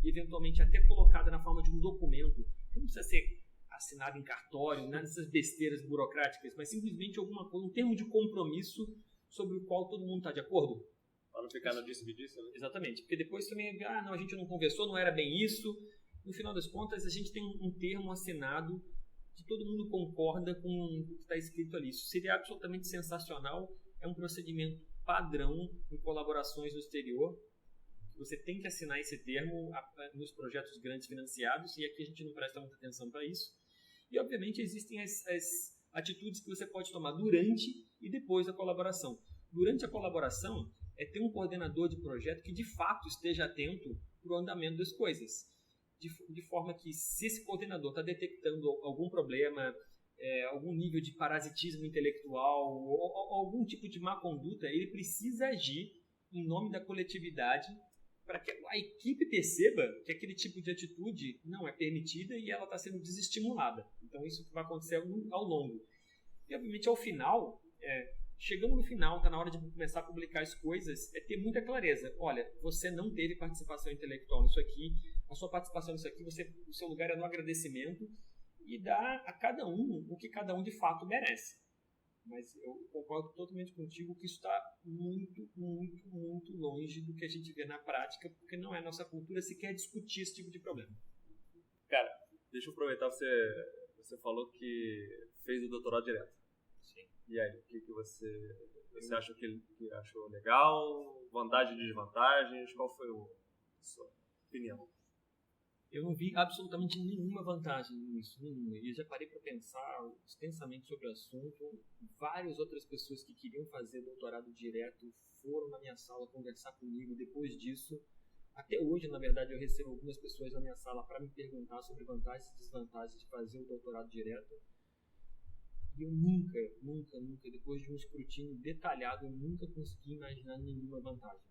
e eventualmente até colocada na forma de um documento, que não precisa ser assinado em cartório, nada dessas besteiras burocráticas, mas simplesmente alguma coisa, um termo de compromisso sobre o qual todo mundo está de acordo. Para não ficar no disse-me-disse, né? Exatamente, porque depois também, não, a gente não conversou, não era bem isso. No final das contas, a gente tem um termo assinado que todo mundo concorda com o que está escrito ali. Isso seria absolutamente sensacional. É um procedimento padrão em colaborações no exterior. Você tem que assinar esse termo nos projetos grandes financiados, e aqui a gente não presta muita atenção para isso. E, obviamente, existem as atitudes que você pode tomar durante e depois da colaboração. Durante a colaboração, é ter um coordenador de projeto que, de fato, esteja atento para o andamento das coisas. De forma que, se esse coordenador está detectando algum problema, algum nível de parasitismo intelectual ou algum tipo de má conduta, ele precisa agir em nome da coletividade para que a equipe perceba que aquele tipo de atitude não é permitida e ela está sendo desestimulada. Então, isso vai acontecer ao longo. E, obviamente, ao final, chegamos no final, está na hora de começar a publicar as coisas, é ter muita clareza. Olha, você não teve participação intelectual nisso aqui, a sua participação nisso aqui, o seu lugar é no agradecimento, e dar a cada um o que cada um de fato merece. Mas eu concordo totalmente contigo que isso está muito, muito, muito longe do que a gente vê na prática, porque não é nossa cultura sequer discutir esse tipo de problema. Cara, deixa eu aproveitar, você falou que fez o doutorado direto. Sim. E aí, o que você acha que achou legal? Vantagens e desvantagens? Qual foi a sua opinião? Eu não vi absolutamente nenhuma vantagem nisso, nenhuma. E eu já parei para pensar extensamente sobre o assunto. Várias outras pessoas que queriam fazer doutorado direto foram na minha sala conversar comigo depois disso. Até hoje, na verdade, eu recebo algumas pessoas na minha sala para me perguntar sobre vantagens e desvantagens de fazer o doutorado direto. E eu nunca, depois de um escrutínio detalhado, eu nunca consegui imaginar nenhuma vantagem.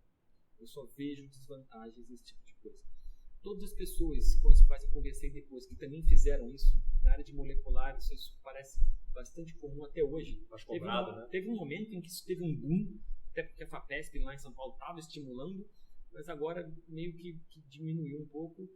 Eu só vejo desvantagens desse tipo de coisa. Todas as pessoas com as quais eu conversei depois, que também fizeram isso, na área de molecular, isso parece bastante comum até hoje. Teve um momento em que isso teve um boom, até porque a FAPESP lá em São Paulo estava estimulando, mas agora meio que diminuiu um pouco.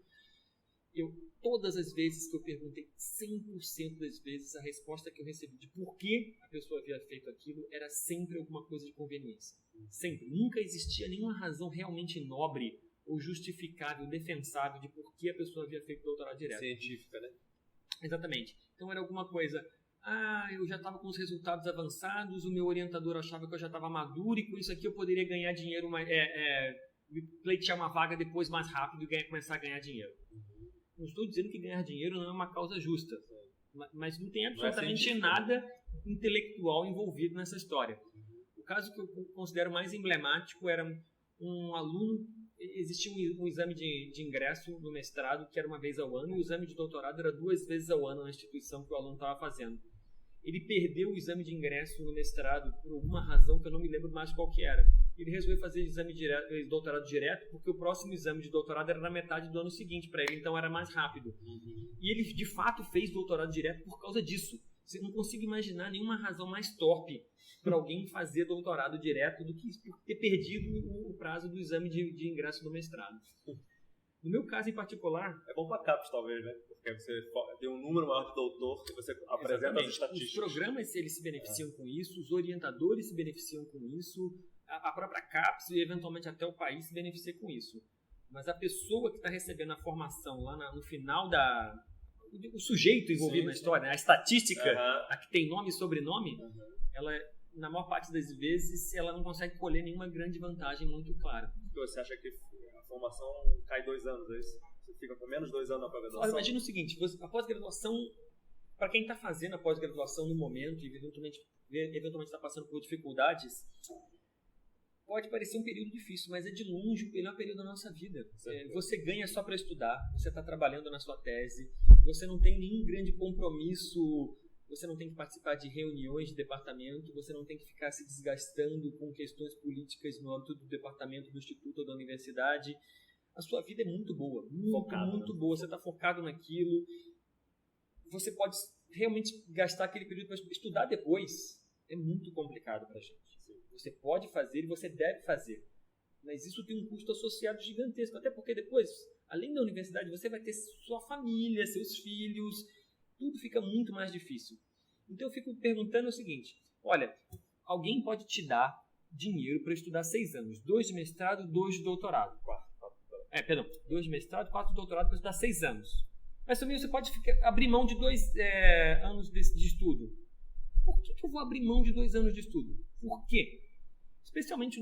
Todas as vezes que eu perguntei, 100% das vezes, a resposta que eu recebi de por que a pessoa havia feito aquilo era sempre alguma coisa de conveniência. Sempre. Nunca existia nenhuma razão realmente nobre ou justificável, defensável de por que a pessoa havia feito doutorado direto. Científica, né? Exatamente. Então era alguma coisa, eu já estava com os resultados avançados, o meu orientador achava que eu já estava maduro e com isso aqui eu poderia ganhar dinheiro pleitear uma vaga depois mais rápido e começar a ganhar dinheiro. Não estou dizendo que ganhar dinheiro não é uma causa justa, mas não tem absolutamente nada intelectual envolvido nessa história. O caso que eu considero mais emblemático era um aluno. Existia um exame de ingresso no mestrado que era uma vez ao ano, e o exame de doutorado era 2 vezes ao ano na instituição que o aluno estava fazendo. Ele perdeu o exame de ingresso no mestrado por alguma razão que eu não me lembro mais qual que era. Ele resolveu fazer exame de doutorado direto porque o próximo exame de doutorado era na metade do ano seguinte para ele, então era mais rápido. E ele de fato fez doutorado direto por causa disso. Você não consigo imaginar nenhuma razão mais torpe para alguém fazer doutorado direto do que ter perdido o prazo do exame de ingresso do mestrado. No meu caso em particular... É bom para CAPES, talvez, né? Porque você tem um número maior de doutor que você apresenta as estatísticas. Os programas eles se beneficiam com isso, os orientadores se beneficiam com isso, a própria CAPES e eventualmente até o país se beneficia com isso. Mas a pessoa que está recebendo a formação lá no final o sujeito envolvido na história, a estatística, a que tem nome e sobrenome, ela, na maior parte das vezes, ela não consegue colher nenhuma grande vantagem muito clara. Você acha que a formação cai 2 anos, é isso? Você fica com menos 2 anos na pós-graduação? Imagina o seguinte, a pós-graduação, para quem está fazendo a pós-graduação no momento e eventualmente está passando por dificuldades, pode parecer um período difícil, mas é de longe o melhor período da nossa vida. Você ganha só para estudar, você está trabalhando na sua tese, você não tem nenhum grande compromisso, você não tem que participar de reuniões de departamento, você não tem que ficar se desgastando com questões políticas no âmbito do departamento, do instituto ou da universidade. A sua vida é muito boa, muito boa, você está focado naquilo. Você pode realmente gastar aquele período para estudar depois. É muito complicado para a gente. Você pode fazer e você deve fazer. Mas isso tem um custo associado gigantesco. Até porque depois, além da universidade, você vai ter sua família, seus filhos. Tudo fica muito mais difícil. Então eu fico perguntando o seguinte. Olha, alguém pode te dar dinheiro para estudar 6 anos. 2 de mestrado, 2 de doutorado. 2 de mestrado, 4 de doutorado para estudar 6 anos. Mas também você pode abrir mão de 2 anos de estudo. Por que eu vou abrir mão de 2 anos de estudo? Por quê? Especialmente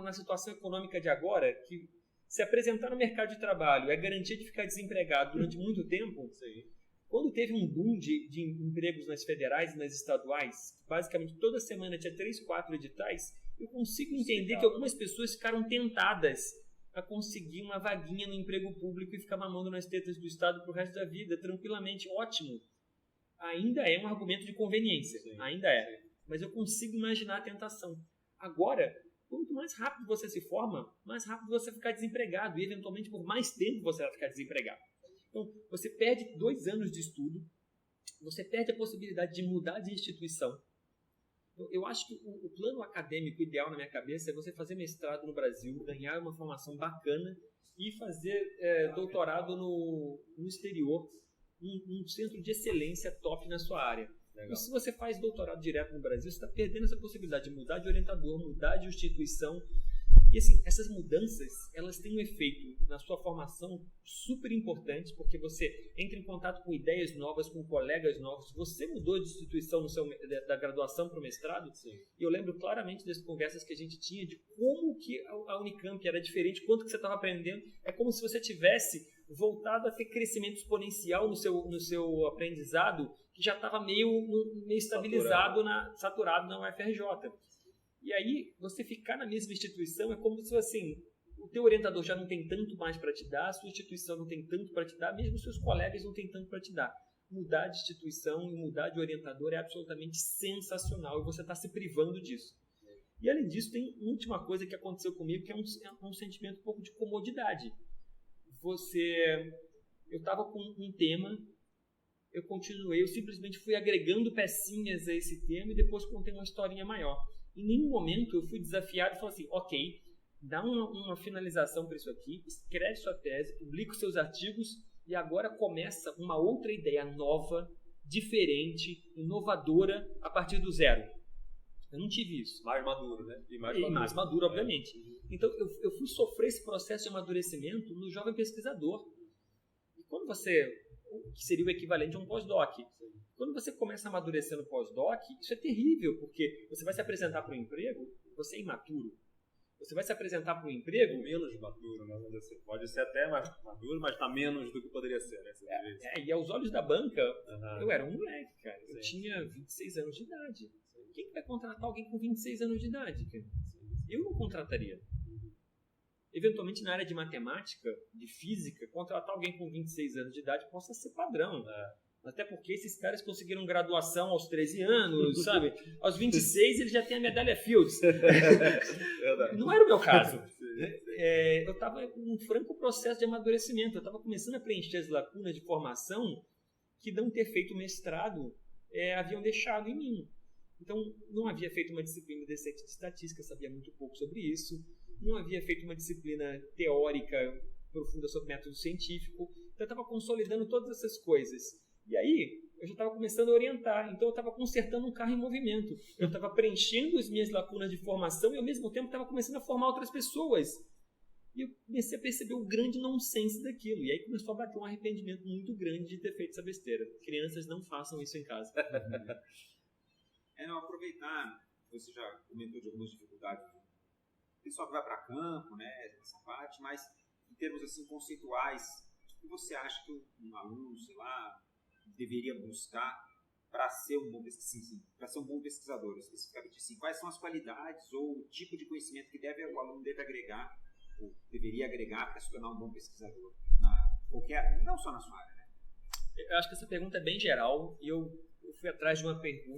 na situação econômica de agora, que se apresentar no mercado de trabalho é garantia de ficar desempregado durante muito tempo. Sim. Quando teve um boom de empregos nas federais e nas estaduais, basicamente toda semana tinha 3, 4 editais, eu consigo entender que algumas pessoas ficaram tentadas a conseguir uma vaguinha no emprego público e ficar mamando nas tetas do Estado pro resto da vida, tranquilamente, ótimo. Ainda é um argumento de conveniência, ainda é. Mas eu consigo imaginar a tentação. Agora, quanto mais rápido você se forma, mais rápido você vai ficar desempregado e, eventualmente, por mais tempo você vai ficar desempregado. Então, você perde 2 anos de estudo, você perde a possibilidade de mudar de instituição. Então, eu acho que o plano acadêmico ideal na minha cabeça é você fazer mestrado no Brasil, ganhar uma formação bacana e fazer doutorado no exterior, um centro de excelência top na sua área. Legal. E se você faz doutorado direto no Brasil, você está perdendo essa possibilidade de mudar de orientador, mudar de instituição. E assim, essas mudanças, elas têm um efeito na sua formação super importante, porque você entra em contato com ideias novas, com colegas novos. Você mudou de instituição da graduação para o mestrado. Sim. E eu lembro claramente das conversas que a gente tinha de como que a Unicamp era diferente, quanto que você estava aprendendo. É como se você tivesse voltado a ter crescimento exponencial no seu aprendizado, que já estava meio estabilizado, saturado na UFRJ. E aí, você ficar na mesma instituição é como se, assim, o teu orientador já não tem tanto mais para te dar, a sua instituição não tem tanto para te dar, mesmo os seus colegas não têm tanto para te dar. Mudar de instituição e mudar de orientador é absolutamente sensacional e você está se privando disso. E, além disso, tem uma última coisa que aconteceu comigo, que é um sentimento um pouco de comodidade. Eu estava com um tema, eu simplesmente fui agregando pecinhas a esse tema e depois contei uma historinha maior. Em nenhum momento eu fui desafiado e falei assim, ok, dá uma finalização para isso aqui, escreve sua tese, publica os seus artigos e agora começa uma outra ideia nova, diferente, inovadora a partir do zero. Eu não tive isso. Mais maduro, né? E mais maduro, obviamente. Então eu fui sofrer esse processo de amadurecimento no jovem pesquisador. E quando que seria o equivalente a um pós-doc. Quando você começa a amadurecer no pós-doc, isso é terrível, porque você vai se apresentar para um emprego, você é imaturo. Você vai se apresentar para um emprego... Menos maduro, né? Pode ser até mais maduro, mas está menos do que poderia ser, né? E aos olhos da banca, eu era um moleque, cara. Eu tinha 26 anos de idade. Quem que vai contratar alguém com 26 anos de idade, cara? Eu não contrataria. Eventualmente, na área de matemática, de física, contratar alguém com 26 anos de idade possa ser padrão. Até porque esses caras conseguiram graduação aos 13 anos, sabe? Aos 26 ele já tem a medalha Fields. Não era o meu caso. Eu estava em um franco processo de amadurecimento. Eu estava começando a preencher as lacunas de formação que, não ter feito mestrado, haviam deixado em mim. Então, não havia feito uma disciplina decente de estatística, sabia muito pouco sobre isso. Não havia feito uma disciplina teórica profunda sobre método científico. Então, eu estava consolidando todas essas coisas. E aí, eu já estava começando a orientar. Então, eu estava consertando um carro em movimento. Eu estava preenchendo as minhas lacunas de formação e, ao mesmo tempo, estava começando a formar outras pessoas. E eu comecei a perceber o grande nonsense daquilo. E aí começou a bater um arrependimento muito grande de ter feito essa besteira. Crianças, não façam isso em casa. Não, aproveitar, você já comentou de algumas dificuldades do pessoal que vai para campo, né, essa parte, mas em termos assim conceituais, o que você acha que um aluno, sei lá, deveria buscar para ser um bom pesquisador, especificamente assim, quais são as qualidades ou o tipo de conhecimento que o aluno deve agregar ou deveria agregar para se tornar um bom pesquisador, não só na sua área, né? Eu acho que essa pergunta é bem geral e eu fui atrás de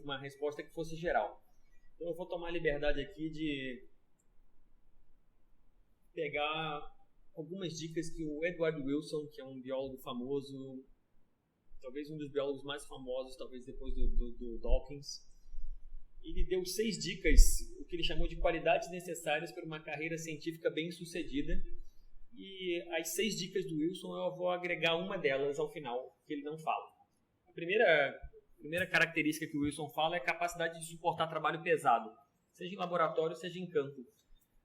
uma resposta que fosse geral. Então eu vou tomar a liberdade aqui de pegar algumas dicas que o Edward Wilson, que é um biólogo famoso, talvez um dos biólogos mais famosos, talvez depois do Dawkins, ele deu 6 dicas, o que ele chamou de qualidades necessárias para uma carreira científica bem sucedida. E as 6 dicas do Wilson eu vou agregar uma delas ao final, que ele não fala. A primeira característica que o Wilson fala é a capacidade de suportar trabalho pesado, seja em laboratório, seja em campo.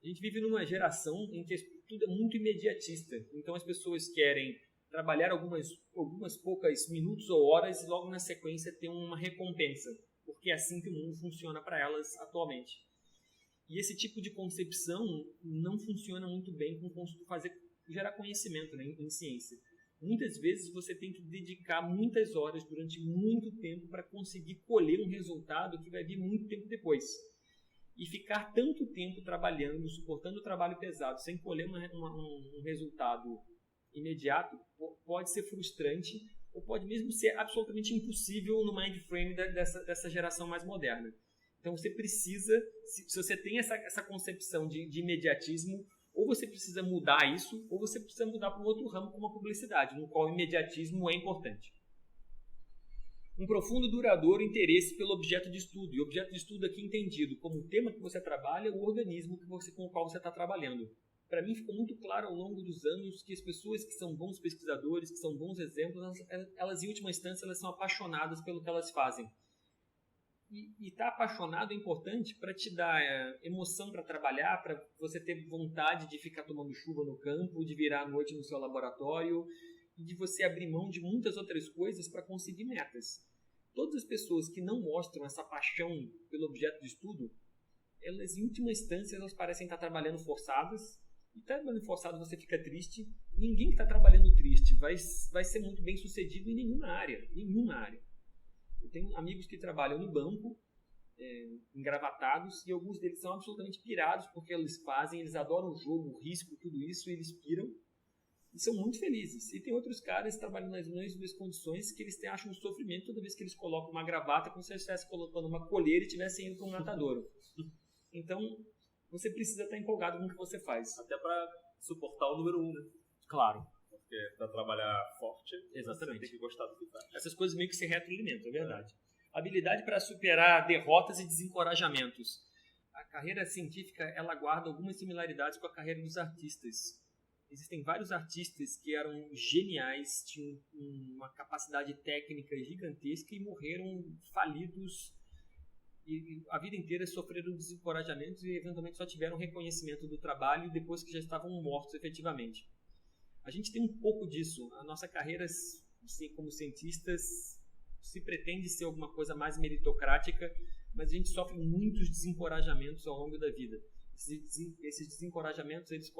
A gente vive numa geração em que tudo é muito imediatista. Então as pessoas querem trabalhar algumas poucas minutos ou horas e logo na sequência ter uma recompensa, porque é assim que o mundo funciona para elas atualmente. E esse tipo de concepção não funciona muito bem com gerar conhecimento, né, em ciência. Muitas vezes você tem que dedicar muitas horas durante muito tempo para conseguir colher um resultado que vai vir muito tempo depois. E ficar tanto tempo trabalhando, suportando o trabalho pesado, sem colher um resultado imediato, pode ser frustrante ou pode mesmo ser absolutamente impossível no mind frame dessa geração mais moderna. Então você precisa, se você tem essa concepção de imediatismo, ou você precisa mudar isso, ou você precisa mudar para um outro ramo como a publicidade, no qual o imediatismo é importante. Um profundo e duradouro interesse pelo objeto de estudo. E objeto de estudo aqui entendido como o tema que você trabalha, o organismo com o qual você está trabalhando. Para mim ficou muito claro ao longo dos anos que as pessoas que são bons pesquisadores, que são bons exemplos, elas em última instância elas são apaixonadas pelo que elas fazem. E estar apaixonado é importante para te dar emoção para trabalhar, para você ter vontade de ficar tomando chuva no campo, de virar à noite no seu laboratório e de você abrir mão de muitas outras coisas para conseguir metas. Todas as pessoas que não mostram essa paixão pelo objeto de estudo, elas em última instância elas parecem estar trabalhando forçadas. E trabalhando forçado você fica triste. Ninguém que está trabalhando triste vai ser muito bem sucedido em nenhuma área. Eu tenho amigos que trabalham no banco, engravatados, e alguns deles são absolutamente pirados porque eles adoram o jogo, o risco, tudo isso, e eles piram e são muito felizes. E tem outros caras trabalhando nas mesmas condições que eles acham um sofrimento toda vez que eles colocam uma gravata como se eles estivessem colocando uma coleira e estivessem indo para um matadouro. Então, você precisa estar empolgado com o que você faz. Até para suportar o número 1, né? Claro. Porque para trabalhar forte, exatamente, você tem que gostar do que faz. Essas coisas meio que se retroalimentam, é verdade. Habilidade para superar derrotas e desencorajamentos. A carreira científica, ela guarda algumas similaridades com a carreira dos artistas. Existem vários artistas que eram geniais, tinham uma capacidade técnica gigantesca e morreram falidos e a vida inteira sofreram desencorajamentos e eventualmente só tiveram reconhecimento do trabalho depois que já estavam mortos efetivamente. A gente tem um pouco disso. A nossa carreira como cientistas se pretende ser alguma coisa mais meritocrática, mas a gente sofre muitos desencorajamentos ao longo da vida. Esses desencorajamentos, eles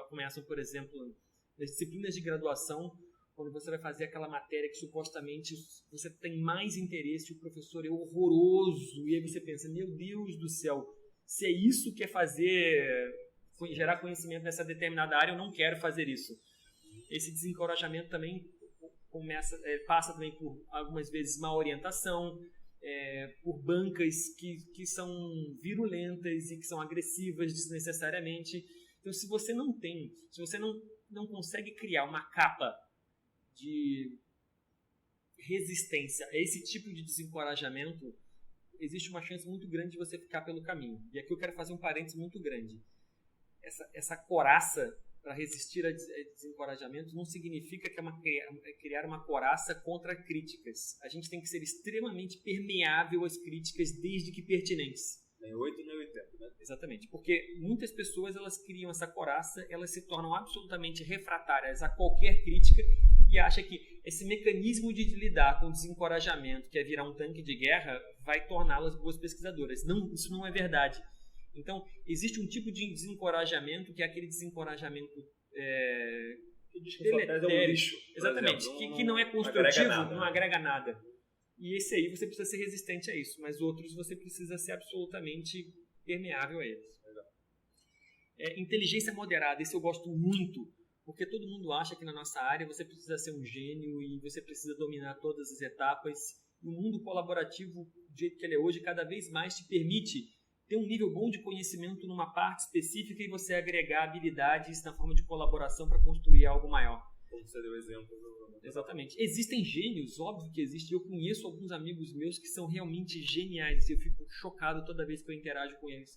começam, por exemplo, nas disciplinas de graduação, quando você vai fazer aquela matéria que supostamente você tem mais interesse, o professor é horroroso, e aí você pensa, meu Deus do céu, se é isso que é gerar conhecimento nessa determinada área, eu não quero fazer isso. Esse desencorajamento também passa também por, algumas vezes, má orientação, por bancas que são virulentas e que são agressivas desnecessariamente. Então, se você não consegue criar uma capa de resistência a esse tipo de desencorajamento, existe uma chance muito grande de você ficar pelo caminho. E aqui eu quero fazer um parênteses muito grande. Essa coraça para resistir a desencorajamento não significa que criar uma coraça contra críticas. A gente tem que ser extremamente permeável às críticas, desde que pertinentes. Nem 8 nem 80, né? Exatamente, porque muitas pessoas elas criam essa coraça, elas se tornam absolutamente refratárias a qualquer crítica e acham que esse mecanismo de lidar com o desencorajamento, que é virar um tanque de guerra, vai torná-las boas pesquisadoras. Não, isso não é verdade. Então, existe um tipo de desencorajamento que é aquele desencorajamento deletério, lixo, exatamente, exemplo, que não é construtivo, não agrega nada. E esse aí você precisa ser resistente a isso, mas outros você precisa ser absolutamente permeável a eles. Inteligência moderada, esse eu gosto muito, porque todo mundo acha que na nossa área você precisa ser um gênio e você precisa dominar todas as etapas. O mundo colaborativo, do jeito que ele é hoje, cada vez mais te permite ter um nível bom de conhecimento numa parte específica e você agregar habilidades na forma de colaboração para construir algo maior. Como você deu exemplo. Exatamente. Existem gênios, óbvio que existe. Eu conheço alguns amigos meus que são realmente geniais. Eu fico chocado toda vez que eu interajo com eles.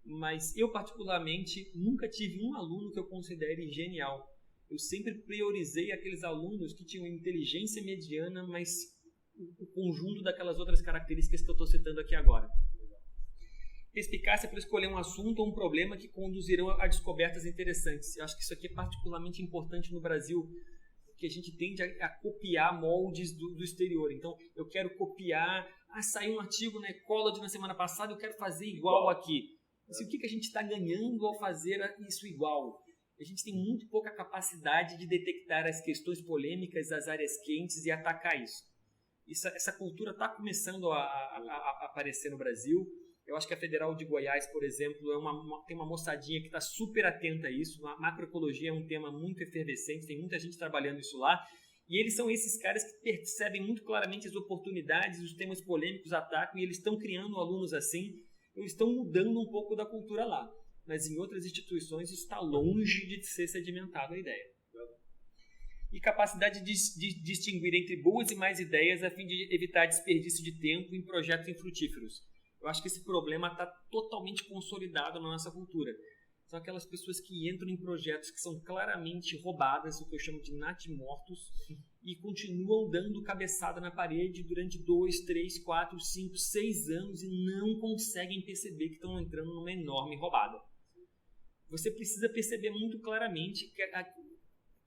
Mas eu, particularmente, nunca tive um aluno que eu considere genial. Eu sempre priorizei aqueles alunos que tinham inteligência mediana, mas o conjunto daquelas outras características que eu estou citando aqui agora. Perspicácia para escolher um assunto ou um problema que conduzirão a descobertas interessantes. Eu acho que isso aqui é particularmente importante no Brasil, porque a gente tende a copiar moldes do exterior. Então, eu quero copiar... saiu um artigo na Ecology na semana passada, eu quero fazer igual aqui. Assim, o que a gente está ganhando ao fazer isso igual? A gente tem muito pouca capacidade de detectar as questões polêmicas, as áreas quentes e atacar isso. Essa cultura está começando a aparecer no Brasil. Eu acho que a Federal de Goiás, por exemplo, tem uma moçadinha que está super atenta a isso. A macroecologia é um tema muito efervescente, tem muita gente trabalhando isso lá. E eles são esses caras que percebem muito claramente as oportunidades, os temas polêmicos atacam, e eles estão criando alunos assim, eles estão mudando um pouco da cultura lá. Mas em outras instituições isso está longe de ser sedimentado a ideia. E capacidade de distinguir entre boas e más ideias a fim de evitar desperdício de tempo em projetos infrutíferos. Eu acho que esse problema está totalmente consolidado na nossa cultura. São aquelas pessoas que entram em projetos que são claramente roubadas, o que eu chamo de natimortos, e continuam dando cabeçada na parede durante 2, 3, 4, 5, 6 anos e não conseguem perceber que estão entrando numa enorme roubada. Você precisa perceber muito claramente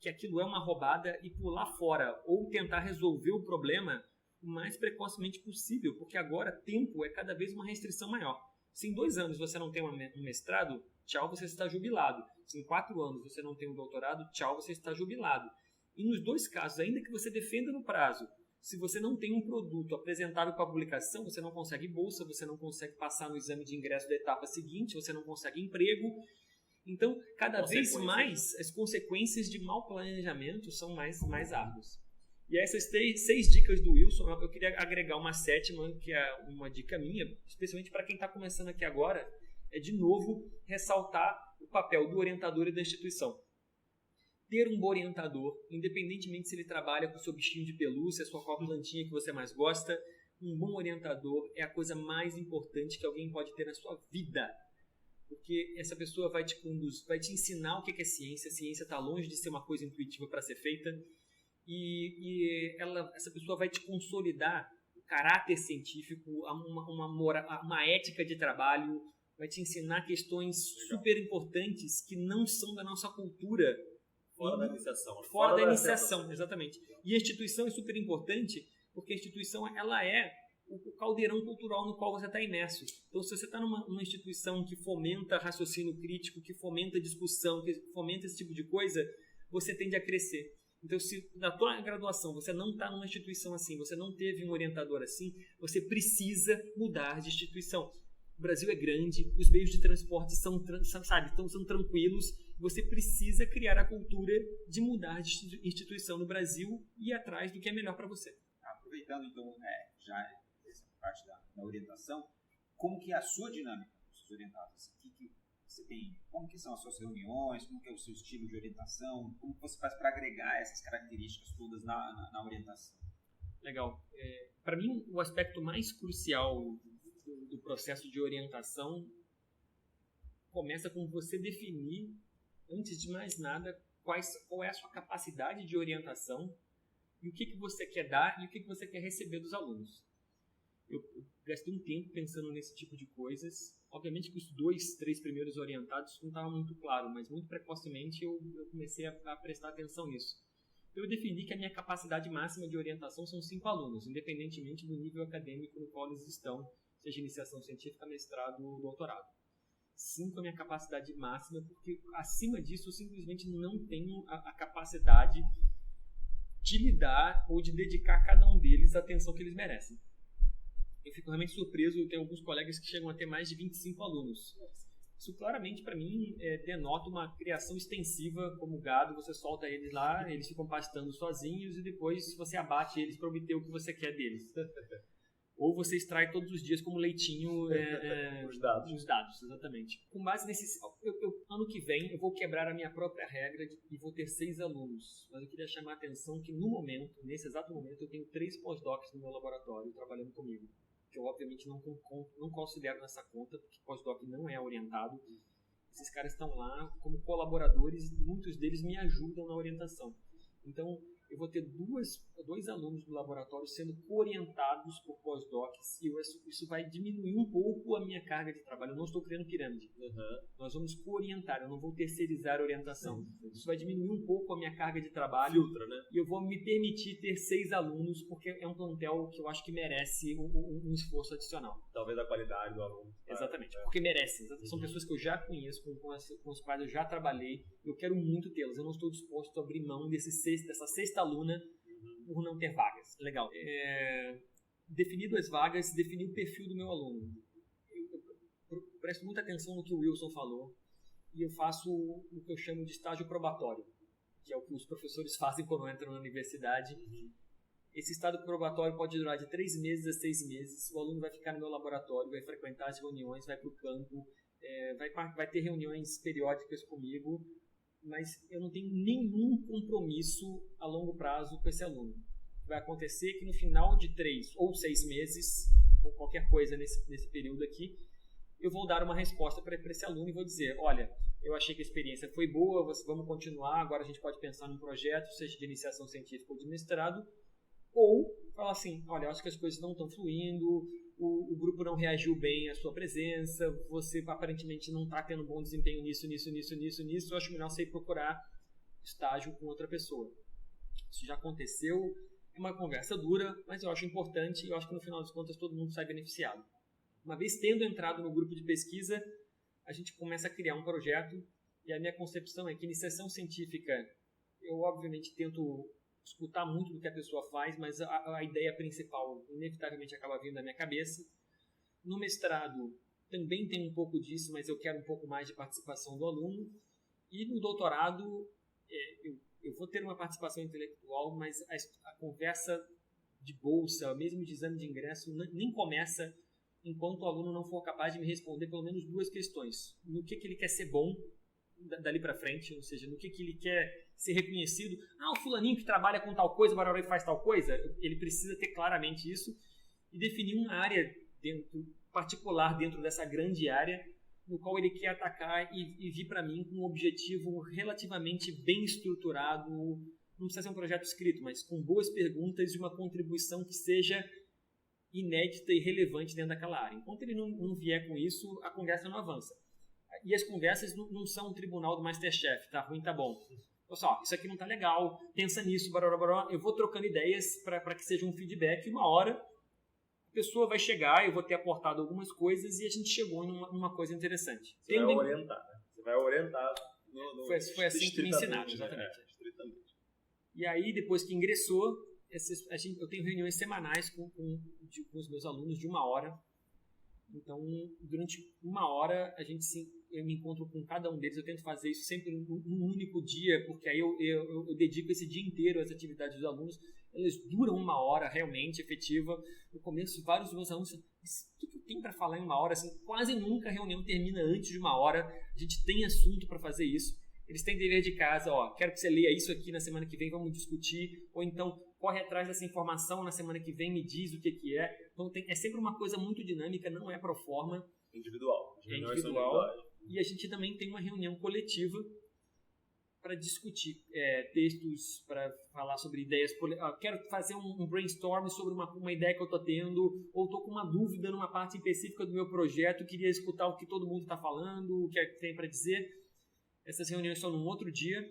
que aquilo é uma roubada e pular fora ou tentar resolver o problema o mais precocemente possível, porque agora tempo é cada vez uma restrição maior. Se em 2 anos você não tem um mestrado, tchau, você está jubilado. Se em 4 anos você não tem um doutorado, tchau, você está jubilado. E nos 2 casos, ainda que você defenda no prazo, se você não tem um produto apresentável para publicação, você não consegue bolsa, você não consegue passar no exame de ingresso da etapa seguinte, você não consegue emprego. Então, cada vez mais, as consequências de mau planejamento são mais árduas. E essas 6 dicas do Wilson, eu queria agregar uma 7ª, que é uma dica minha, especialmente para quem está começando aqui agora, é de novo ressaltar o papel do orientador e da instituição. Ter um bom orientador, independentemente se ele trabalha com o seu bichinho de pelúcia, a qual plantinha que você mais gosta, um bom orientador é a coisa mais importante que alguém pode ter na sua vida. Porque essa pessoa vai te conduzir, vai te ensinar o que é ciência. A ciência está longe de ser uma coisa intuitiva para ser feita. E essa pessoa vai te consolidar o caráter científico, uma ética de trabalho, vai te ensinar questões super importantes que não são da nossa cultura. Fora da iniciação. Fora da iniciação, exatamente. E a instituição é super importante porque a instituição ela é o caldeirão cultural no qual você está imerso. Então, se você está numa instituição que fomenta raciocínio crítico, que fomenta discussão, que fomenta esse tipo de coisa, você tende a crescer. Então, se na tua graduação você não está numa instituição assim, você não teve um orientador assim, você precisa mudar de instituição. O Brasil é grande, os meios de transporte são tranquilos, você precisa criar a cultura de mudar de instituição no Brasil e ir atrás do que é melhor para você. Aproveitando, então, já essa parte da orientação, como que é a sua dinâmica com os seus orientados? Assim, que você tem, como que são as suas reuniões, como que é o seu estilo de orientação, como que você faz para agregar essas características todas na orientação? Legal. Para mim, o aspecto mais crucial do processo de orientação começa com você definir, antes de mais nada, qual é a sua capacidade de orientação e o que você quer dar e o que você quer receber dos alunos. Eu gastei um tempo pensando nesse tipo de coisas. Obviamente que os 2, 3 primeiros orientados não estavam muito claro, mas muito precocemente eu comecei a prestar atenção nisso. Eu defini que a minha capacidade máxima de orientação são 5 alunos, independentemente do nível acadêmico no qual eles estão, seja iniciação científica, mestrado ou doutorado. 5 é a minha capacidade máxima, porque acima disso eu simplesmente não tenho a capacidade de lidar ou de dedicar a cada um deles a atenção que eles merecem. Eu fico realmente surpreso, eu tenho alguns colegas que chegam a ter mais de 25 alunos. Isso claramente, para mim, denota uma criação extensiva como gado. Você solta eles lá, eles ficam pastando sozinhos e depois você abate eles para obter o que você quer deles. Ou você extrai todos os dias como leitinho os dados, exatamente. Com base nesse... ano que vem eu vou quebrar a minha própria regra e vou ter 6 alunos. Mas eu queria chamar a atenção que no momento, nesse exato momento, eu tenho 3 pós-docs no meu laboratório trabalhando comigo. Que eu obviamente não considero nessa conta, porque pós-doc não é orientado. Esses caras estão lá como colaboradores e muitos deles me ajudam na orientação. Então, eu vou ter 2 alunos do laboratório sendo orientados por pós-docs e isso vai diminuir um pouco a minha carga de trabalho. Eu não estou criando pirâmide. Nós vamos co-orientar, eu não vou terceirizar a orientação. Isso vai diminuir um pouco a minha carga de trabalho. Filtra, né? E eu vou me permitir ter 6 alunos, porque é um plantel que eu acho que merece um esforço adicional. Talvez a qualidade do aluno. Exatamente, porque merecem. São pessoas que eu já conheço, com as quais eu já trabalhei. Eu quero muito tê-las. Eu não estou disposto a abrir mão dessa 6ª aluna por não ter vagas. Legal. Definido as vagas, definir o perfil do meu aluno. Eu presto muita atenção no que o Wilson falou e eu faço o que eu chamo de estágio probatório, que é o que os professores fazem quando entram na universidade. Esse estágio probatório pode durar de 3 meses a 6 meses. O aluno vai ficar no meu laboratório, vai frequentar as reuniões, vai para o campo, vai ter reuniões periódicas comigo, mas eu não tenho nenhum compromisso a longo prazo com esse aluno. Vai acontecer que no final de 3 ou 6 meses, ou qualquer coisa nesse período aqui, eu vou dar uma resposta para esse aluno e vou dizer, olha, eu achei que a experiência foi boa, vamos continuar, agora a gente pode pensar num projeto, seja de iniciação científica ou de mestrado, ou falar assim, olha, eu acho que as coisas não estão fluindo, o grupo não reagiu bem à sua presença, você aparentemente não está tendo bom desempenho nisso, eu acho melhor você ir procurar estágio com outra pessoa. Isso já aconteceu, é uma conversa dura, mas eu acho importante e eu acho que no final das contas todo mundo sai beneficiado. Uma vez tendo entrado no grupo de pesquisa, a gente começa a criar um projeto e a minha concepção é que iniciação científica, eu obviamente tento escutar muito do que a pessoa faz, mas a ideia principal inevitavelmente acaba vindo da minha cabeça. No mestrado também tem um pouco disso, mas eu quero um pouco mais de participação do aluno. E no doutorado eu vou ter uma participação intelectual, mas a conversa de bolsa, mesmo de exame de ingresso, nem começa enquanto o aluno não for capaz de me responder pelo menos 2 questões. No que ele quer ser bom dali para frente, ou seja, no que ele quer ser reconhecido. O fulaninho que trabalha com tal coisa, agora ele faz tal coisa. Ele precisa ter claramente isso e definir uma área particular dentro dessa grande área no qual ele quer atacar e vir para mim com um objetivo relativamente bem estruturado. Não precisa ser um projeto escrito, mas com boas perguntas e uma contribuição que seja inédita e relevante dentro daquela área. Enquanto ele não vier com isso, a conversa não avança. E as conversas não são um tribunal do Masterchef, tá ruim, tá bom. Pessoal, isso aqui não tá legal, pensa nisso, barará. Eu vou trocando ideias para que seja um feedback e uma hora a pessoa vai chegar, eu vou ter aportado algumas coisas e a gente chegou numa coisa interessante. Você vai orientar, né? Você vai orientar. Foi assim que me ensinaram, exatamente. Estritamente. E aí, depois que ingressou, eu tenho reuniões semanais com os meus alunos de 1 hora. Então, durante 1 hora, eu me encontro com cada um deles. Eu tento fazer isso sempre num único dia, porque aí eu dedico esse dia inteiro às atividades dos alunos. Elas duram 1 hora, realmente, efetiva. No começo, vários dos meus alunos falam, o que eu tenho para falar em 1 hora? Assim, quase nunca a reunião termina antes de 1 hora. A gente tem assunto para fazer isso. Eles têm dever de casa, quero que você leia isso aqui na semana que vem, vamos discutir. Ou então, corre atrás dessa informação na semana que vem, me diz o que é. Então, é sempre uma coisa muito dinâmica, não é pro forma. Individual. É individual. E a gente também tem uma reunião coletiva para discutir textos, para falar sobre ideias. Quero fazer um brainstorm sobre uma ideia que eu estou tendo, ou estou com uma dúvida numa parte específica do meu projeto, queria escutar o que todo mundo está falando, o que tem para dizer. Essas reuniões são num outro dia,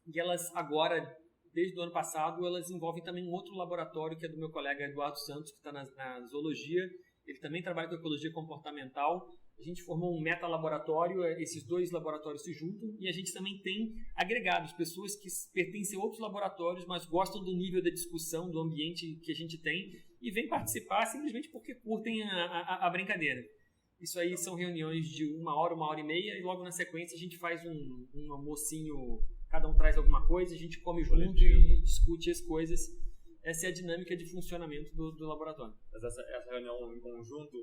e elas agora, desde o ano passado, elas envolvem também um outro laboratório, que é do meu colega Eduardo Santos, que está na zoologia. Ele também trabalha com ecologia comportamental. A gente formou um meta-laboratório, esses 2 laboratórios se juntam, e a gente também tem agregados, pessoas que pertencem a outros laboratórios, mas gostam do nível da discussão, do ambiente que a gente tem, e vêm participar simplesmente porque curtem a brincadeira. Isso aí são reuniões de 1 hora, 1 hora e meia, e logo na sequência a gente faz um almocinho, cada um traz alguma coisa, a gente come junto e discute as coisas. Essa é a dinâmica de funcionamento do laboratório. Mas essa reunião em conjunto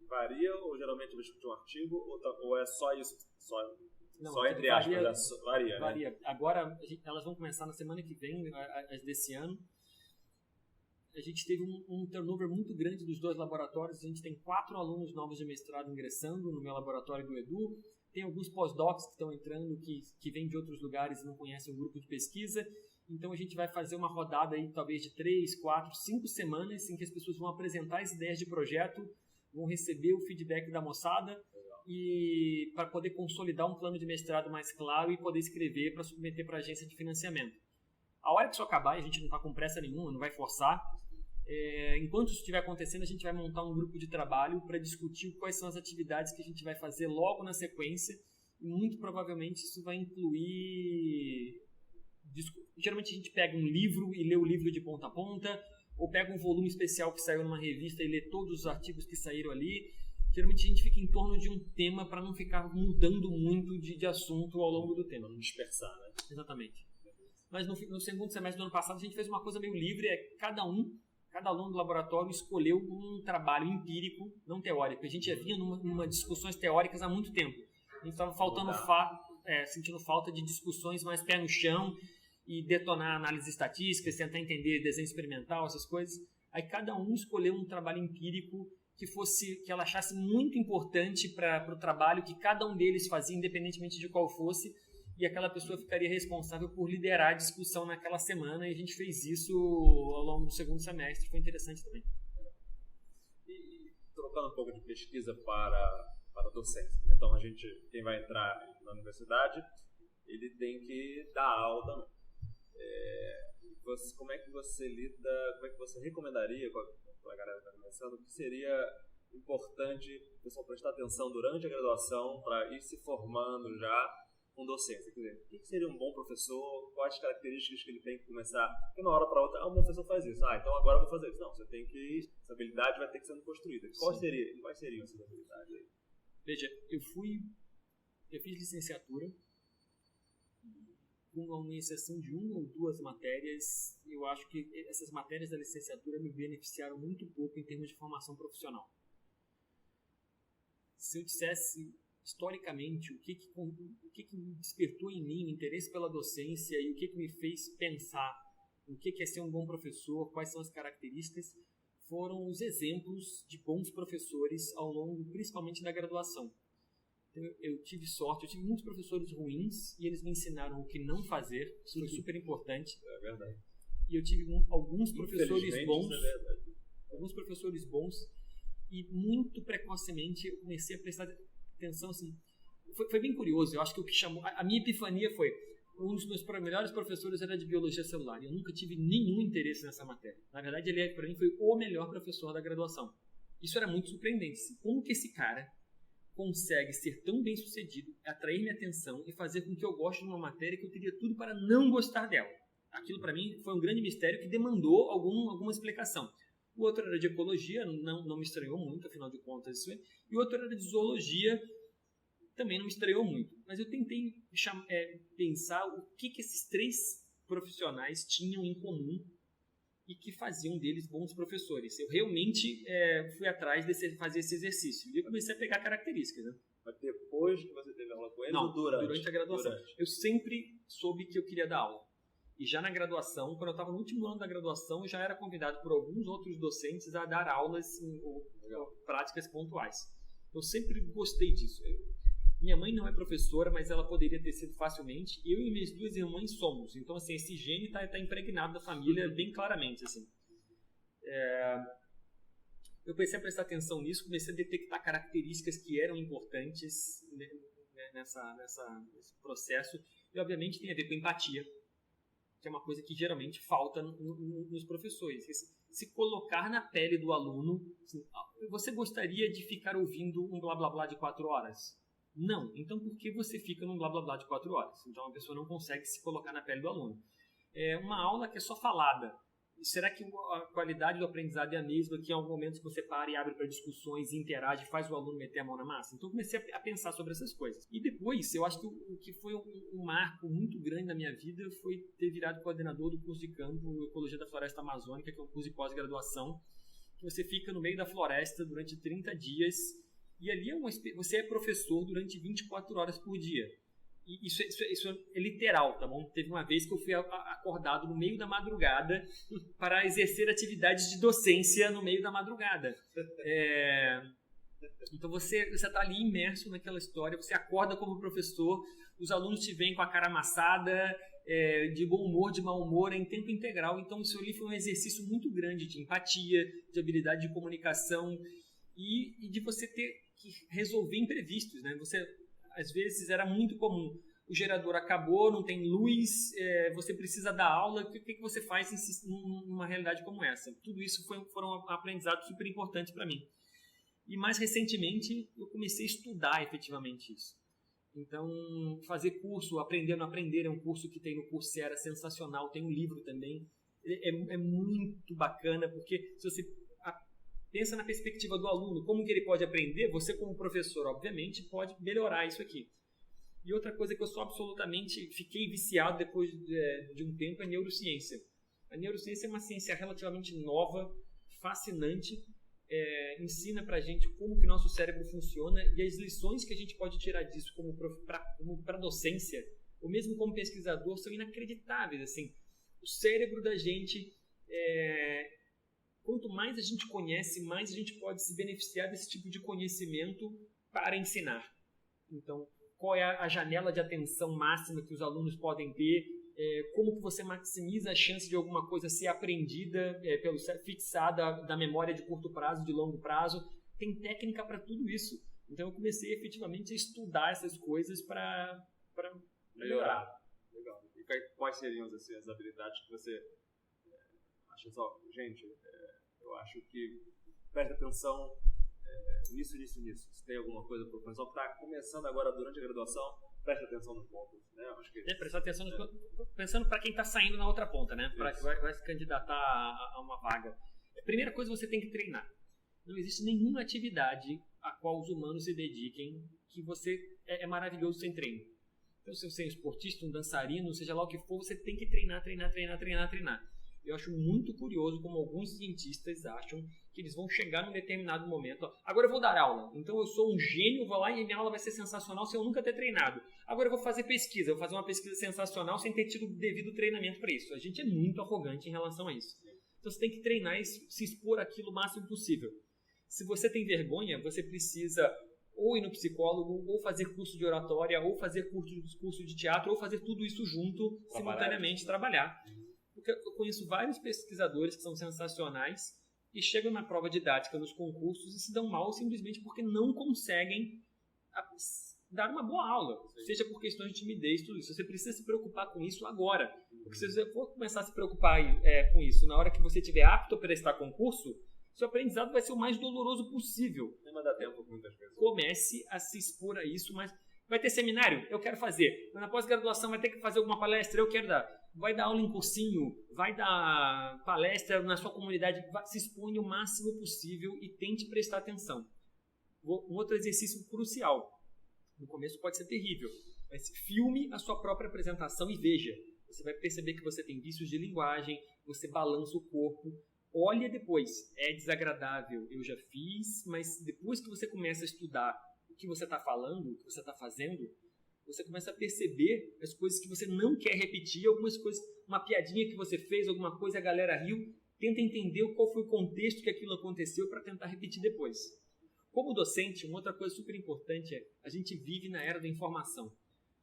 varia ou geralmente vai discutir um artigo ou é só isso? Só entre aspas, varia, varia. Né? Agora elas vão começar na semana que vem, as desse ano. A gente teve um turnover muito grande dos 2 laboratórios. A gente tem 4 alunos novos de mestrado ingressando no meu laboratório do Edu. Tem alguns pós-docs que estão entrando, que vêm de outros lugares e não conhecem o grupo de pesquisa. Então a gente vai fazer uma rodada aí, talvez de 3, 4, 5 semanas, em que as pessoas vão apresentar as ideias de projeto, vão receber o feedback da moçada, e para poder consolidar um plano de mestrado mais claro e poder escrever para submeter para a agência de financiamento. A hora que isso acabar, a gente não está com pressa nenhuma, não vai forçar. Enquanto isso estiver acontecendo, a gente vai montar um grupo de trabalho para discutir quais são as atividades que a gente vai fazer logo na sequência, e muito provavelmente isso vai incluir... Geralmente a gente pega um livro e lê o livro de ponta a ponta, ou pega um volume especial que saiu numa revista e lê todos os artigos que saíram ali. Geralmente a gente fica em torno de um tema para não ficar mudando muito de assunto ao longo do tema. Não dispersar, né? Exatamente. Mas no segundo semestre do ano passado a gente fez uma coisa meio livre, cada aluno do laboratório escolheu um trabalho empírico, não teórico. A gente já vinha numa discussões teóricas há muito tempo. A gente estava sentindo falta de discussões mais pé no chão e detonar análises estatísticas, tentar entender desenho experimental, essas coisas. Aí cada um escolheu um trabalho empírico que ela achasse muito importante para o trabalho que cada um deles fazia, independentemente de qual fosse, e aquela pessoa ficaria responsável por liderar a discussão naquela semana, e a gente fez isso ao longo do segundo semestre, foi interessante também. E trocando um pouco de pesquisa para a docência. Então, quem vai entrar na universidade, ele tem que dar aula também. Como é que você recomendaria para a galera que está começando, o que seria importante o pessoal prestar atenção durante a graduação para ir se formando já com docência? Quer dizer, o que seria um bom professor? Quais características que ele tem que começar? Porque uma hora para outra, um professor faz isso. Então agora eu vou fazer isso. Não, você tem que... Essa habilidade vai ter que ser construída. Quais seriam essas habilidades aí? Veja, eu fiz licenciatura, com uma exceção de 1 ou 2 matérias. Eu acho que essas matérias da licenciatura me beneficiaram muito pouco em termos de formação profissional. Se eu dissesse historicamente o que me despertou em mim o interesse pela docência e o que me fez pensar o que é ser um bom professor, quais são as características, foram os exemplos de bons professores ao longo, principalmente da graduação. Eu tive sorte, eu tive muitos professores ruins e eles me ensinaram o que não fazer, isso foi super importante. É verdade. E eu tive alguns professores bons e muito precocemente eu comecei a prestar atenção assim. Foi bem curioso, eu acho que o que chamou, a minha epifania foi, um dos meus melhores professores era de biologia celular e eu nunca tive nenhum interesse nessa matéria. Na verdade, ele, para mim, foi o melhor professor da graduação. Isso era muito surpreendente. Como que esse cara consegue ser tão bem sucedido, atrair minha atenção e fazer com que eu goste de uma matéria que eu teria tudo para não gostar dela? Aquilo, para mim, foi um grande mistério que demandou alguma explicação. O outro era de ecologia, não me estranhou muito, afinal de contas, isso é. E o outro era de zoologia, também não me estranhou muito. Mas eu tentei pensar o que esses 3 profissionais tinham em comum e que faziam deles bons professores. Eu realmente fui atrás de fazer esse exercício. E eu comecei a pegar características. Né? Mas depois que você teve aula com eles não, ou durante a graduação. Eu sempre soube que eu queria dar aula. E já na graduação, quando eu estava no último ano da graduação, eu já era convidado por alguns outros docentes a dar aulas ou práticas pontuais. Eu sempre gostei disso. Minha mãe não é professora, mas ela poderia ter sido facilmente. Eu e minhas 2 irmãs somos. Então, assim, esse gene está impregnado da família bem claramente. Assim. Eu comecei a prestar atenção nisso, comecei a detectar características que eram importantes nesse processo. E, obviamente, tem a ver com empatia, que é uma coisa que geralmente falta nos professores. Se colocar na pele do aluno, assim, você gostaria de ficar ouvindo um blá blá blá de 4 horas? Não. Então, por que você fica num blá blá blá de 4 horas? Então, a pessoa não consegue se colocar na pele do aluno. Uma aula que é só falada. Será que a qualidade do aprendizado é a mesma, que em algum momento você para e abre para discussões, interage, faz o aluno meter a mão na massa? Então, eu comecei a pensar sobre essas coisas. E depois, eu acho que o que foi um marco muito grande na minha vida foi ter virado coordenador do curso de campo Ecologia da Floresta Amazônica, que é um curso de pós-graduação, que você fica no meio da floresta durante 30 dias, e ali você é professor durante 24 horas por dia. E isso é literal, tá bom? Teve uma vez que eu fui acordado no meio da madrugada para exercer atividades de docência no meio da madrugada. Então você está ali imerso naquela história, você acorda como professor, os alunos te veem com a cara amassada, de bom humor, de mau humor, em tempo integral. Então isso ali foi um exercício muito grande de empatia, de habilidade de comunicação e de você ter que resolver imprevistos, né? Às vezes era muito comum, o gerador acabou, não tem luz, você precisa dar aula, o que você faz numa realidade como essa? Tudo isso foram aprendizados super importantes para mim. E mais recentemente eu comecei a estudar efetivamente isso. Então, fazer curso, Aprender a Não Aprender, é um curso que tem no Coursera, sensacional, tem um livro também, é muito bacana, porque se você pensa na perspectiva do aluno, como que ele pode aprender, você como professor, obviamente, pode melhorar isso aqui. E outra coisa que eu fiquei viciado depois de um tempo é neurociência. A neurociência é uma ciência relativamente nova, fascinante, ensina pra gente como que nosso cérebro funciona e as lições que a gente pode tirar disso como para docência, ou mesmo como pesquisador, são inacreditáveis. Assim, o cérebro da gente quanto mais a gente conhece, mais a gente pode se beneficiar desse tipo de conhecimento para ensinar. Então, qual é a janela de atenção máxima que os alunos podem ter? Como que você maximiza a chance de alguma coisa ser aprendida, fixada da memória de curto prazo, de longo prazo? Tem técnica para tudo isso. Então, eu comecei efetivamente a estudar essas coisas para melhorar. Legal. E quais seriam as habilidades que você acha só? Gente, eu acho que preste atenção nisso. Se tem alguma coisa para o professor que está começando agora durante a graduação, preste atenção nos pontos. Né? Acho que prestar atenção nos pontos, pensando para quem está saindo na outra ponta, né? Para que vai se candidatar a uma vaga. A primeira coisa, você tem que treinar. Não existe nenhuma atividade a qual os humanos se dediquem que você é maravilhoso sem treino. Então, se você é um esportista, um dançarino, seja lá o que for, você tem que treinar. Eu acho muito curioso como alguns cientistas acham que eles vão chegar num determinado momento. Agora eu vou dar aula, então eu sou um gênio, vou lá e minha aula vai ser sensacional sem eu nunca ter treinado. Agora eu vou fazer pesquisa, eu vou fazer uma pesquisa sensacional sem ter tido devido treinamento para isso. A gente é muito arrogante em relação a isso. Então você tem que treinar e se expor aquilo o máximo possível. Se você tem vergonha, você precisa ou ir no psicólogo, ou fazer curso de oratória, ou fazer curso de teatro, ou fazer tudo isso junto, simultaneamente, trabalhar. Porque eu conheço vários pesquisadores que são sensacionais e chegam na prova didática nos concursos e se dão mal simplesmente porque não conseguem dar uma boa aula, seja por questões de timidez, tudo isso. Você precisa se preocupar com isso agora. Porque se você for começar a se preocupar com isso na hora que você estiver apto a prestar concurso, seu aprendizado vai ser o mais doloroso possível. Nem vai dar tempo muitas vezes. Comece a se expor a isso, mas vai ter seminário? Eu quero fazer. Na pós-graduação vai ter que fazer alguma palestra? Eu quero dar. Vai dar aula em cursinho? Vai dar palestra na sua comunidade? Se expõe o máximo possível e tente prestar atenção. Um outro exercício crucial. No começo pode ser terrível, mas filme a sua própria apresentação e veja. Você vai perceber que você tem vícios de linguagem, você balança o corpo. Olha depois. É desagradável, eu já fiz, mas depois que você começa a estudar o que você está falando, o que você está fazendo, você começa a perceber as coisas que você não quer repetir, algumas coisas, uma piadinha que você fez, alguma coisa, a galera riu. Tenta entender qual foi o contexto que aquilo aconteceu para tentar repetir depois. Como docente, uma outra coisa super importante é a gente vive na era da informação.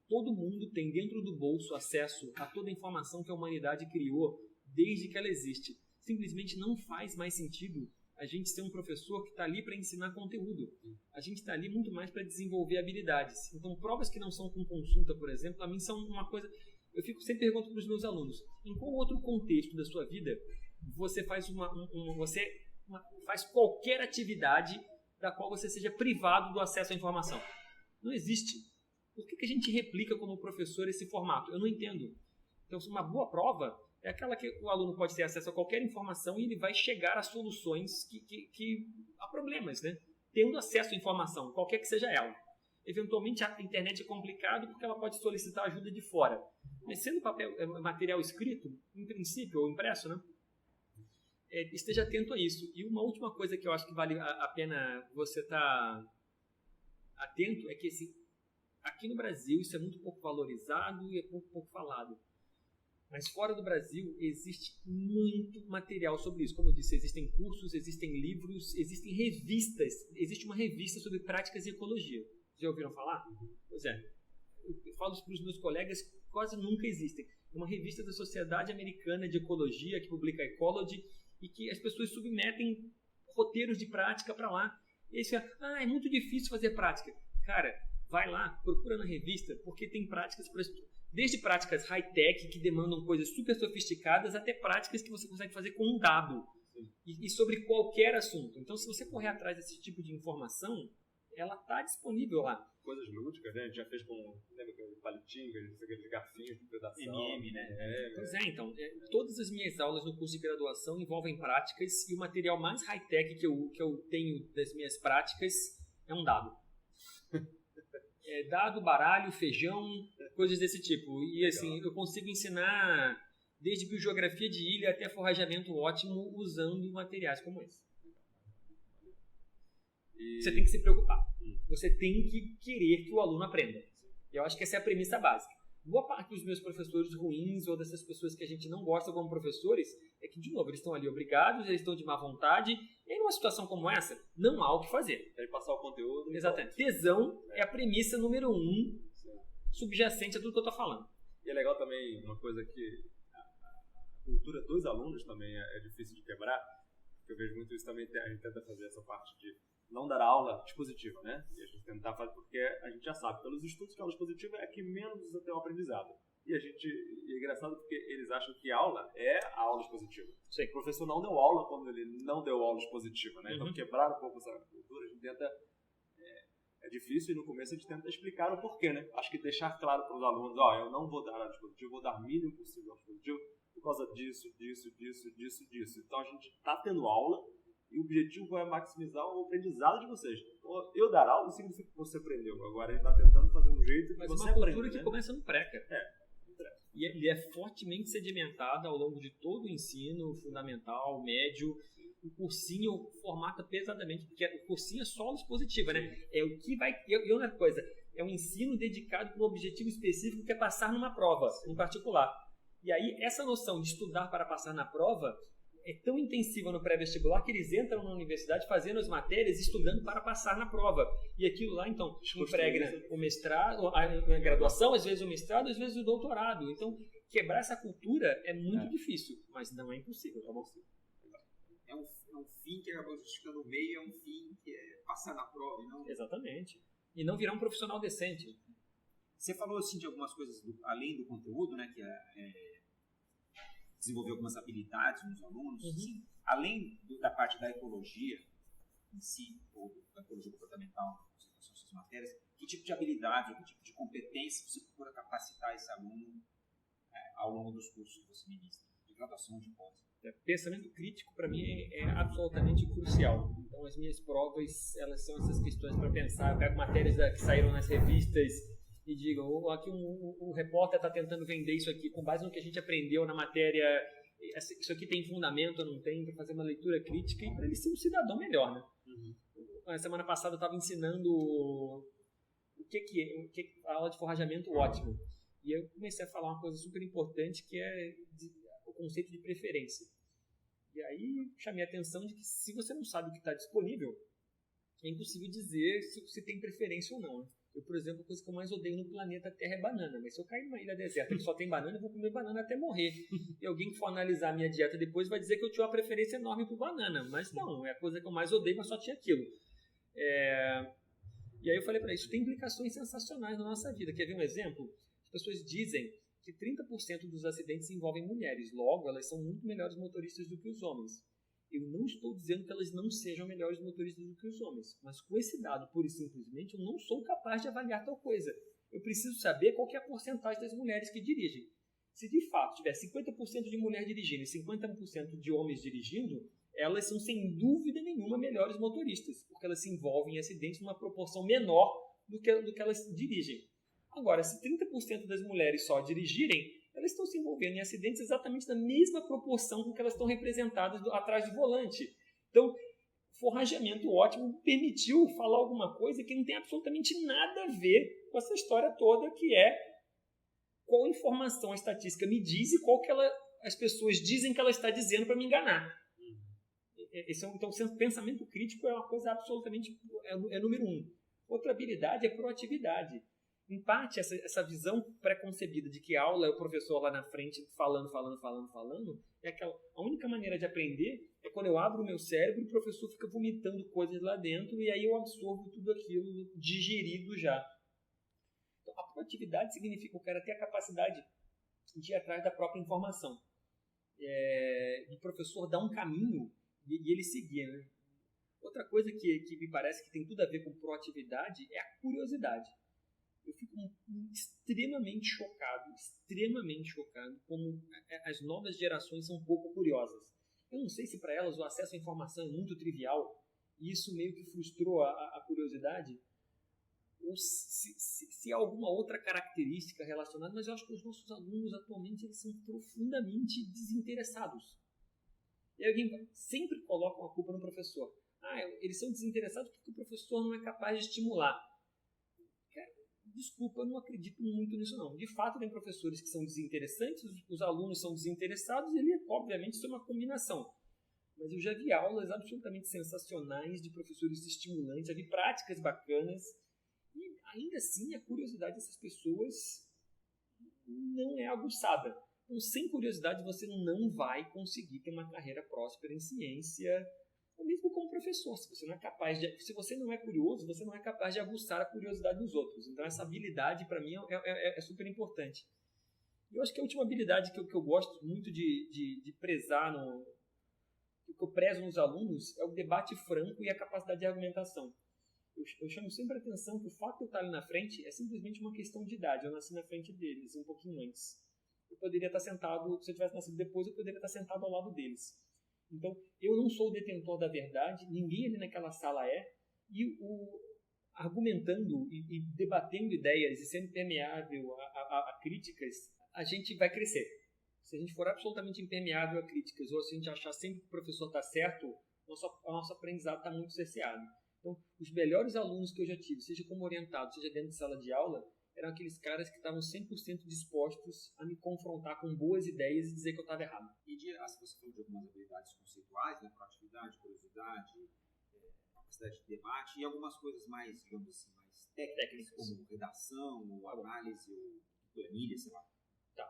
Todo mundo tem dentro do bolso acesso a toda a informação que a humanidade criou desde que ela existe. Simplesmente não faz mais sentido a gente ser um professor que está ali para ensinar conteúdo. A gente está ali muito mais para desenvolver habilidades. Então, provas que não são com consulta, por exemplo, a mim são uma coisa... Eu sempre pergunto para os meus alunos, em qual outro contexto da sua vida você faz faz qualquer atividade da qual você seja privado do acesso à informação? Não existe. Por que a gente replica como professor esse formato? Eu não entendo. Então, uma boa prova é aquela que o aluno pode ter acesso a qualquer informação e ele vai chegar a soluções a problemas, né? Tendo acesso à informação, qualquer que seja ela. Eventualmente, a internet é complicado porque ela pode solicitar ajuda de fora. Mas sendo material escrito, em princípio, ou impresso, né? Esteja atento a isso. E uma última coisa que eu acho que vale a pena você estar atento é que aqui no Brasil isso é muito pouco valorizado e é pouco falado. Mas fora do Brasil existe muito material sobre isso. Como eu disse, existem cursos, existem livros, existem revistas. Existe uma revista sobre práticas de ecologia. Já ouviram falar? Pois é. Eu falo para os meus colegas, quase nunca existem. É uma revista da Sociedade Americana de Ecologia, que publica Ecology, e que as pessoas submetem roteiros de prática para lá. E aí você fala, é muito difícil fazer prática. Cara, vai lá, procura na revista, porque tem práticas, desde práticas high-tech, que demandam coisas super sofisticadas, até práticas que você consegue fazer com um dado. E sobre qualquer assunto. Então, se você correr atrás desse tipo de informação, ela está disponível lá. Coisas lúdicas, né? A gente já fez com, lembra, palitinhos, aqueles garfinhos de predação. MM, né? Pois é, então, todas as minhas aulas no curso de graduação envolvem práticas e o material mais high-tech que eu tenho das minhas práticas é um dado. Dado, baralho, feijão, coisas desse tipo. E assim, eu consigo ensinar desde biogeografia de ilha até forrajamento ótimo usando materiais como esse. Você tem que se preocupar. Você tem que querer que o aluno aprenda. Eu acho que essa é a premissa básica. Boa parte dos meus professores ruins ou dessas pessoas que a gente não gosta como professores é que, de novo, eles estão ali obrigados, eles estão de má vontade. E numa situação como essa, não há o que fazer. Querem passar o conteúdo. Exatamente. Tesão é a premissa número 1 subjacente a tudo que eu estou falando. E é legal também uma coisa que a cultura dos alunos também é difícil de quebrar. Eu vejo muito isso também, a gente tenta fazer essa parte de não dar aula expositiva, né? E a gente tentar fazer, porque a gente já sabe, pelos estudos, que a aula expositiva é a que menos usa até o aprendizado. E é engraçado porque eles acham que aula é a aula expositiva. Sim. O professor não deu aula quando ele não deu aula expositiva, né? Então, quebrar um pouco essa cultura, a gente tenta... É difícil e no começo a gente tenta explicar o porquê, né? Acho que deixar claro para os alunos, eu não vou dar aula expositiva, eu vou dar o mínimo possível aula expositiva por causa disso. Então, a gente está tendo aula e o objetivo é maximizar o aprendizado de vocês. Eu dar aula não significa que você aprendeu. Agora ele está tentando fazer um jeito que você aprende. Mas uma cultura que né? começa no pré, cara. E ele é fortemente sedimentada ao longo de todo o ensino, fundamental, médio. O cursinho formata pesadamente, porque o cursinho é só aula expositiva, né? É o que vai... E outra coisa, é um ensino dedicado para um objetivo específico que é passar numa prova, em particular. E aí, essa noção de estudar para passar na prova é tão intensiva no pré-vestibular que eles entram na universidade fazendo as matérias, estudando para passar na prova. E aquilo lá, então, impregna o mestrado, a graduação, às vezes o mestrado, às vezes o doutorado. Então, quebrar essa cultura é muito difícil, mas não é impossível, tá bom? É um fim que acabou justificando o meio, é um fim que é passar na prova, não? Exatamente. e não virar um profissional decente. Você falou assim de algumas coisas além do conteúdo, né, que é desenvolver algumas habilidades nos alunos, assim, além da parte da ecologia em si, ou da ecologia comportamental, são suas matérias, que tipo de habilidade, ou que tipo de competência você procura capacitar esse aluno ao longo dos cursos que você ministra, de graduação, de pós? Pensamento crítico, para mim, é absolutamente crucial. Então, as minhas provas, elas são essas questões para pensar. Eu pego matérias que saíram nas revistas e digo, aqui o repórter está tentando vender isso aqui com base no que a gente aprendeu na matéria. Isso aqui tem fundamento ou não tem? Para fazer uma leitura crítica e para ele ser um cidadão melhor, né? A semana passada eu estava ensinando o que a aula de forrajamento ótimo. E eu comecei a falar uma coisa super importante, que é o conceito de preferência. E aí chamei a atenção de que se você não sabe o que está disponível, é impossível dizer se tem preferência ou não, né? Eu, por exemplo, a coisa que eu mais odeio no planeta Terra é banana. Mas se eu cair numa ilha deserta e só tem banana, eu vou comer banana até morrer. E alguém que for analisar a minha dieta depois vai dizer que eu tinha uma preferência enorme por banana. Mas não, é a coisa que eu mais odeio, mas só tinha aquilo. E aí eu falei para isso, tem implicações sensacionais na nossa vida. Quer ver um exemplo? As pessoas dizem que 30% dos acidentes envolvem mulheres. Logo, elas são muito melhores motoristas do que os homens. Eu não estou dizendo que elas não sejam melhores motoristas do que os homens, mas com esse dado, pura e simplesmente, eu não sou capaz de avaliar tal coisa. Eu preciso saber qual que é a porcentagem das mulheres que dirigem. Se de fato tiver 50% de mulher dirigindo e 50% de homens dirigindo, elas são sem dúvida nenhuma melhores motoristas, porque elas se envolvem em acidentes numa proporção menor do que elas dirigem. Agora, se 30% das mulheres só dirigirem, elas estão se envolvendo em acidentes exatamente na mesma proporção com que elas estão representadas atrás do volante. Então, forrajamento ótimo permitiu falar alguma coisa que não tem absolutamente nada a ver com essa história toda, que é qual informação a estatística me diz e qual que as pessoas dizem que ela está dizendo para me enganar. Então, pensamento crítico é uma coisa absolutamente... é número 1. Outra habilidade é proatividade. Em parte, essa visão preconcebida de que a aula é o professor lá na frente falando, é aquela, a única maneira de aprender é quando eu abro o meu cérebro e o professor fica vomitando coisas lá dentro e aí eu absorvo tudo aquilo digerido já. Então, a proatividade significa o cara ter a capacidade de ir atrás da própria informação. O professor dá um caminho e ele seguir, né? Outra coisa que me parece que tem tudo a ver com proatividade é a curiosidade. Eu fico extremamente chocado como as novas gerações são pouco curiosas. Eu não sei se para elas o acesso à informação é muito trivial e isso meio que frustrou a curiosidade, ou se há alguma outra característica relacionada, mas eu acho que os nossos alunos atualmente eles são profundamente desinteressados. E alguém sempre coloca a culpa no professor. Eles são desinteressados porque o professor não é capaz de estimular. Desculpa, eu não acredito muito nisso não. De fato, tem professores que são desinteressantes, os alunos são desinteressados, e obviamente isso é uma combinação. Mas eu já vi aulas absolutamente sensacionais de professores estimulantes, já vi práticas bacanas, e ainda assim a curiosidade dessas pessoas não é aguçada. Então, sem curiosidade, você não vai conseguir ter uma carreira próspera em ciência, ou mesmo como professor. Se você não é curioso, você não é capaz de aguçar a curiosidade dos outros. Então, essa habilidade, para mim, é super importante. Eu acho que a última habilidade que eu gosto muito de prezar, que eu prezo nos alunos, é o debate franco e a capacidade de argumentação. Eu chamo sempre a atenção que o fato de eu estar ali na frente é simplesmente uma questão de idade. Eu nasci na frente deles, um pouquinho antes. Eu poderia estar sentado, se eu tivesse nascido depois, eu poderia estar sentado ao lado deles. Então, eu não sou o detentor da verdade, ninguém ali naquela sala é, e argumentando e debatendo ideias e sendo permeável a críticas, a gente vai crescer. Se a gente for absolutamente impermeável a críticas, ou se a gente achar sempre que o professor está certo, o nosso aprendizado está muito cerceado. Então, os melhores alunos que eu já tive, seja como orientado, seja dentro de sala de aula, eram aqueles caras que estavam 100% dispostos a me confrontar com boas ideias e dizer que eu estava errado. E você falou de algumas habilidades conceituais, né? Proatividade, curiosidade, capacidade de debate e algumas coisas mais, digamos assim, mais técnicas, como redação, ou análise, ou planilha, sei lá. Tá.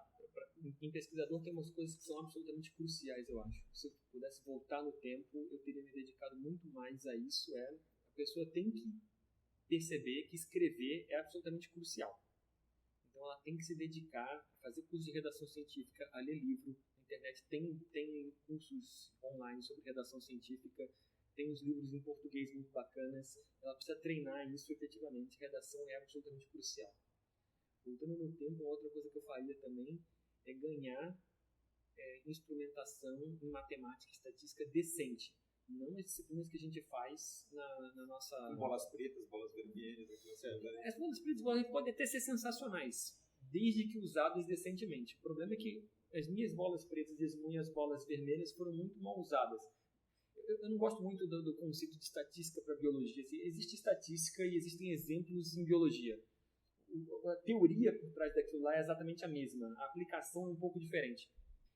Em pesquisador tem umas coisas que são absolutamente cruciais, eu acho. Se eu pudesse voltar no tempo, eu teria me dedicado muito mais a isso. A pessoa tem que perceber que escrever é absolutamente crucial. Então ela tem que se dedicar a fazer curso de redação científica, a ler livro. Na internet tem cursos online sobre redação científica, tem uns livros em português muito bacanas. Ela precisa treinar isso efetivamente. Redação é absolutamente crucial. Voltando no tempo, outra coisa que eu faria também é ganhar instrumentação em matemática e estatística decente. Não as disciplinas que a gente faz na nossa... Bolas pretas, bolas vermelhas... As bolas pretas e bolas podem até ser sensacionais, desde que usadas decentemente. O problema é que as minhas bolas pretas e as minhas bolas vermelhas foram muito mal usadas. Eu não gosto muito do conceito de estatística para biologia. Existe estatística e existem exemplos em biologia. A teoria por trás daquilo lá é exatamente a mesma. A aplicação é um pouco diferente.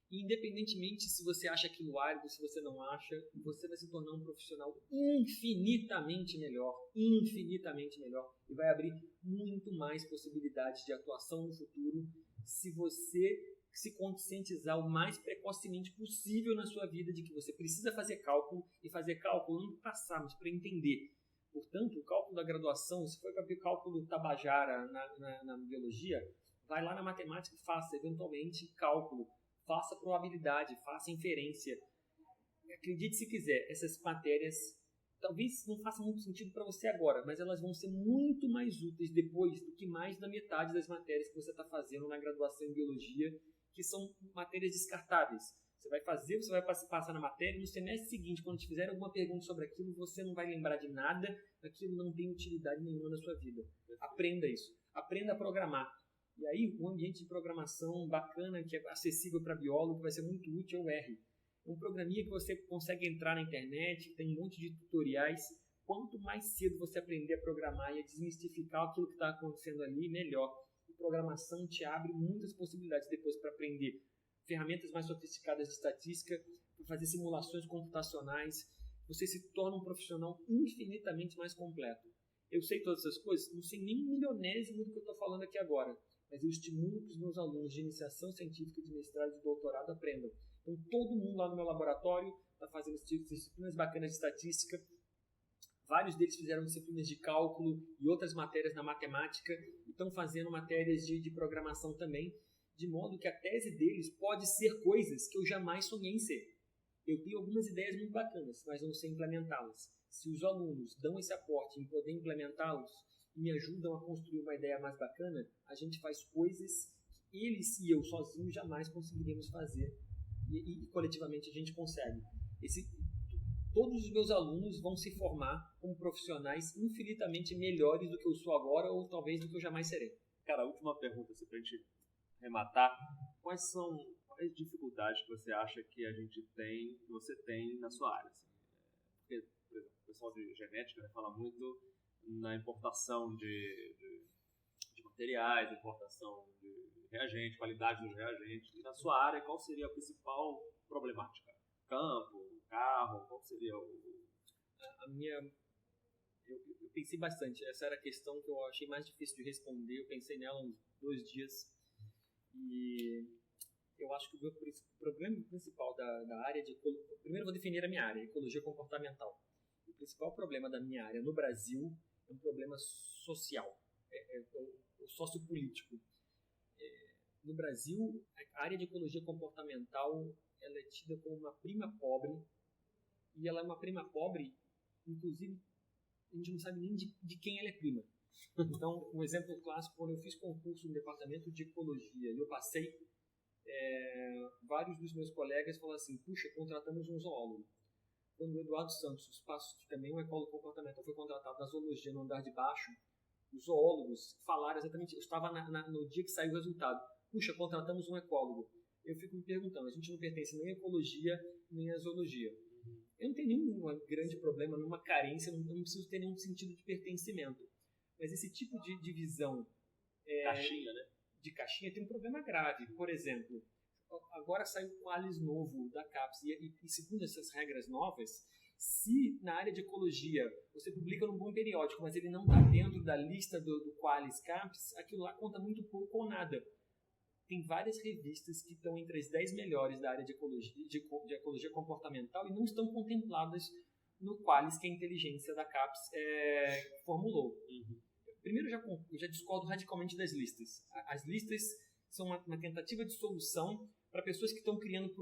E independentemente se você acha aquilo válido, se você não acha, você vai se tornar um profissional infinitamente melhor, e vai abrir muito mais possibilidades de atuação no futuro se você se conscientizar o mais precocemente possível na sua vida de que você precisa fazer cálculo, e fazer cálculo não para passar, mas para entender. Portanto, o cálculo da graduação, se for para ver cálculo tabajara na biologia, vai lá na matemática e faça eventualmente cálculo. Faça probabilidade, faça inferência. Acredite se quiser, essas matérias talvez não façam muito sentido para você agora, mas elas vão ser muito mais úteis depois do que mais da metade das matérias que você está fazendo na graduação em biologia, que são matérias descartáveis. Você vai fazer, você vai passar na matéria, e no semestre seguinte, quando te fizerem alguma pergunta sobre aquilo, você não vai lembrar de nada, aquilo não tem utilidade nenhuma na sua vida. Aprenda isso. Aprenda a programar. E aí, um ambiente de programação bacana, que é acessível para biólogo, que vai ser muito útil, é o R. É um programinha que você consegue entrar na internet, tem um monte de tutoriais. Quanto mais cedo você aprender a programar e a desmistificar aquilo que está acontecendo ali, melhor. E programação te abre muitas possibilidades depois para aprender ferramentas mais sofisticadas de estatística, para fazer simulações computacionais. Você se torna um profissional infinitamente mais completo. Eu sei todas essas coisas, não sei nem milionésimo do que eu estou falando aqui agora. Mas eu estimulo que os meus alunos de iniciação científica, de mestrado e de doutorado aprendam. Então, todo mundo lá no meu laboratório está fazendo disciplinas bacanas de estatística. Vários deles fizeram disciplinas de cálculo e outras matérias na matemática. E estão fazendo matérias de programação também. De modo que a tese deles pode ser coisas que eu jamais sonhei em ser. Eu tenho algumas ideias muito bacanas, mas não sei implementá-las. Se os alunos dão esse aporte em poder implementá-los, e me ajudam a construir uma ideia mais bacana, a gente faz coisas que eles e eu sozinhos jamais conseguiríamos fazer. E coletivamente a gente consegue. Todos os meus alunos vão se formar como profissionais infinitamente melhores do que eu sou agora, ou talvez do que eu jamais serei. Cara, a última pergunta, assim, pra gente rematar. Quais dificuldades que você acha que você tem na sua área? Assim? Porque, por exemplo, o pessoal de genética, né, fala muito na importação de materiais, importação de reagentes, qualidade dos reagentes. E na sua área, qual seria a principal problemática? Campo, carro, qual seria Eu pensei bastante. Essa era a questão que eu achei mais difícil de responder. Eu pensei nela uns 2 dias. E eu acho que o meu problema principal da área de... Primeiro eu vou definir a minha área, ecologia comportamental. O principal problema da minha área no Brasil é um problema social, o sociopolítico. No Brasil, a área de ecologia comportamental ela é tida como uma prima pobre, e ela é uma prima pobre, inclusive, a gente não sabe nem de quem ela é prima. Então, um exemplo clássico, quando eu fiz concurso no departamento de ecologia e eu passei, vários dos meus colegas falaram assim, puxa, contratamos um zoólogo. Quando o Eduardo Santos, que também é um ecólogo comportamental, foi contratado na zoologia no andar de baixo, os zoólogos falaram exatamente, eu estava no dia que saiu o resultado, puxa, contratamos um ecólogo. Eu fico me perguntando, a gente não pertence nem à ecologia, nem à zoologia. Eu não tenho nenhum grande problema, nenhuma carência, não preciso ter nenhum sentido de pertencimento. Mas esse tipo de divisão caixinha, né? De caixinha tem um problema grave. Por exemplo, agora saiu um Qualis novo da CAPES e segundo essas regras novas, se na área de ecologia você publica num bom periódico, mas ele não está dentro da lista do Qualis CAPES, aquilo lá conta muito pouco ou nada. Tem várias revistas que estão entre as 10 melhores da área de ecologia comportamental e não estão contempladas no Qualis que a inteligência da CAPES formulou. Primeiro, eu já discordo radicalmente das listas. As listas são uma tentativa de solução para pessoas que estão criando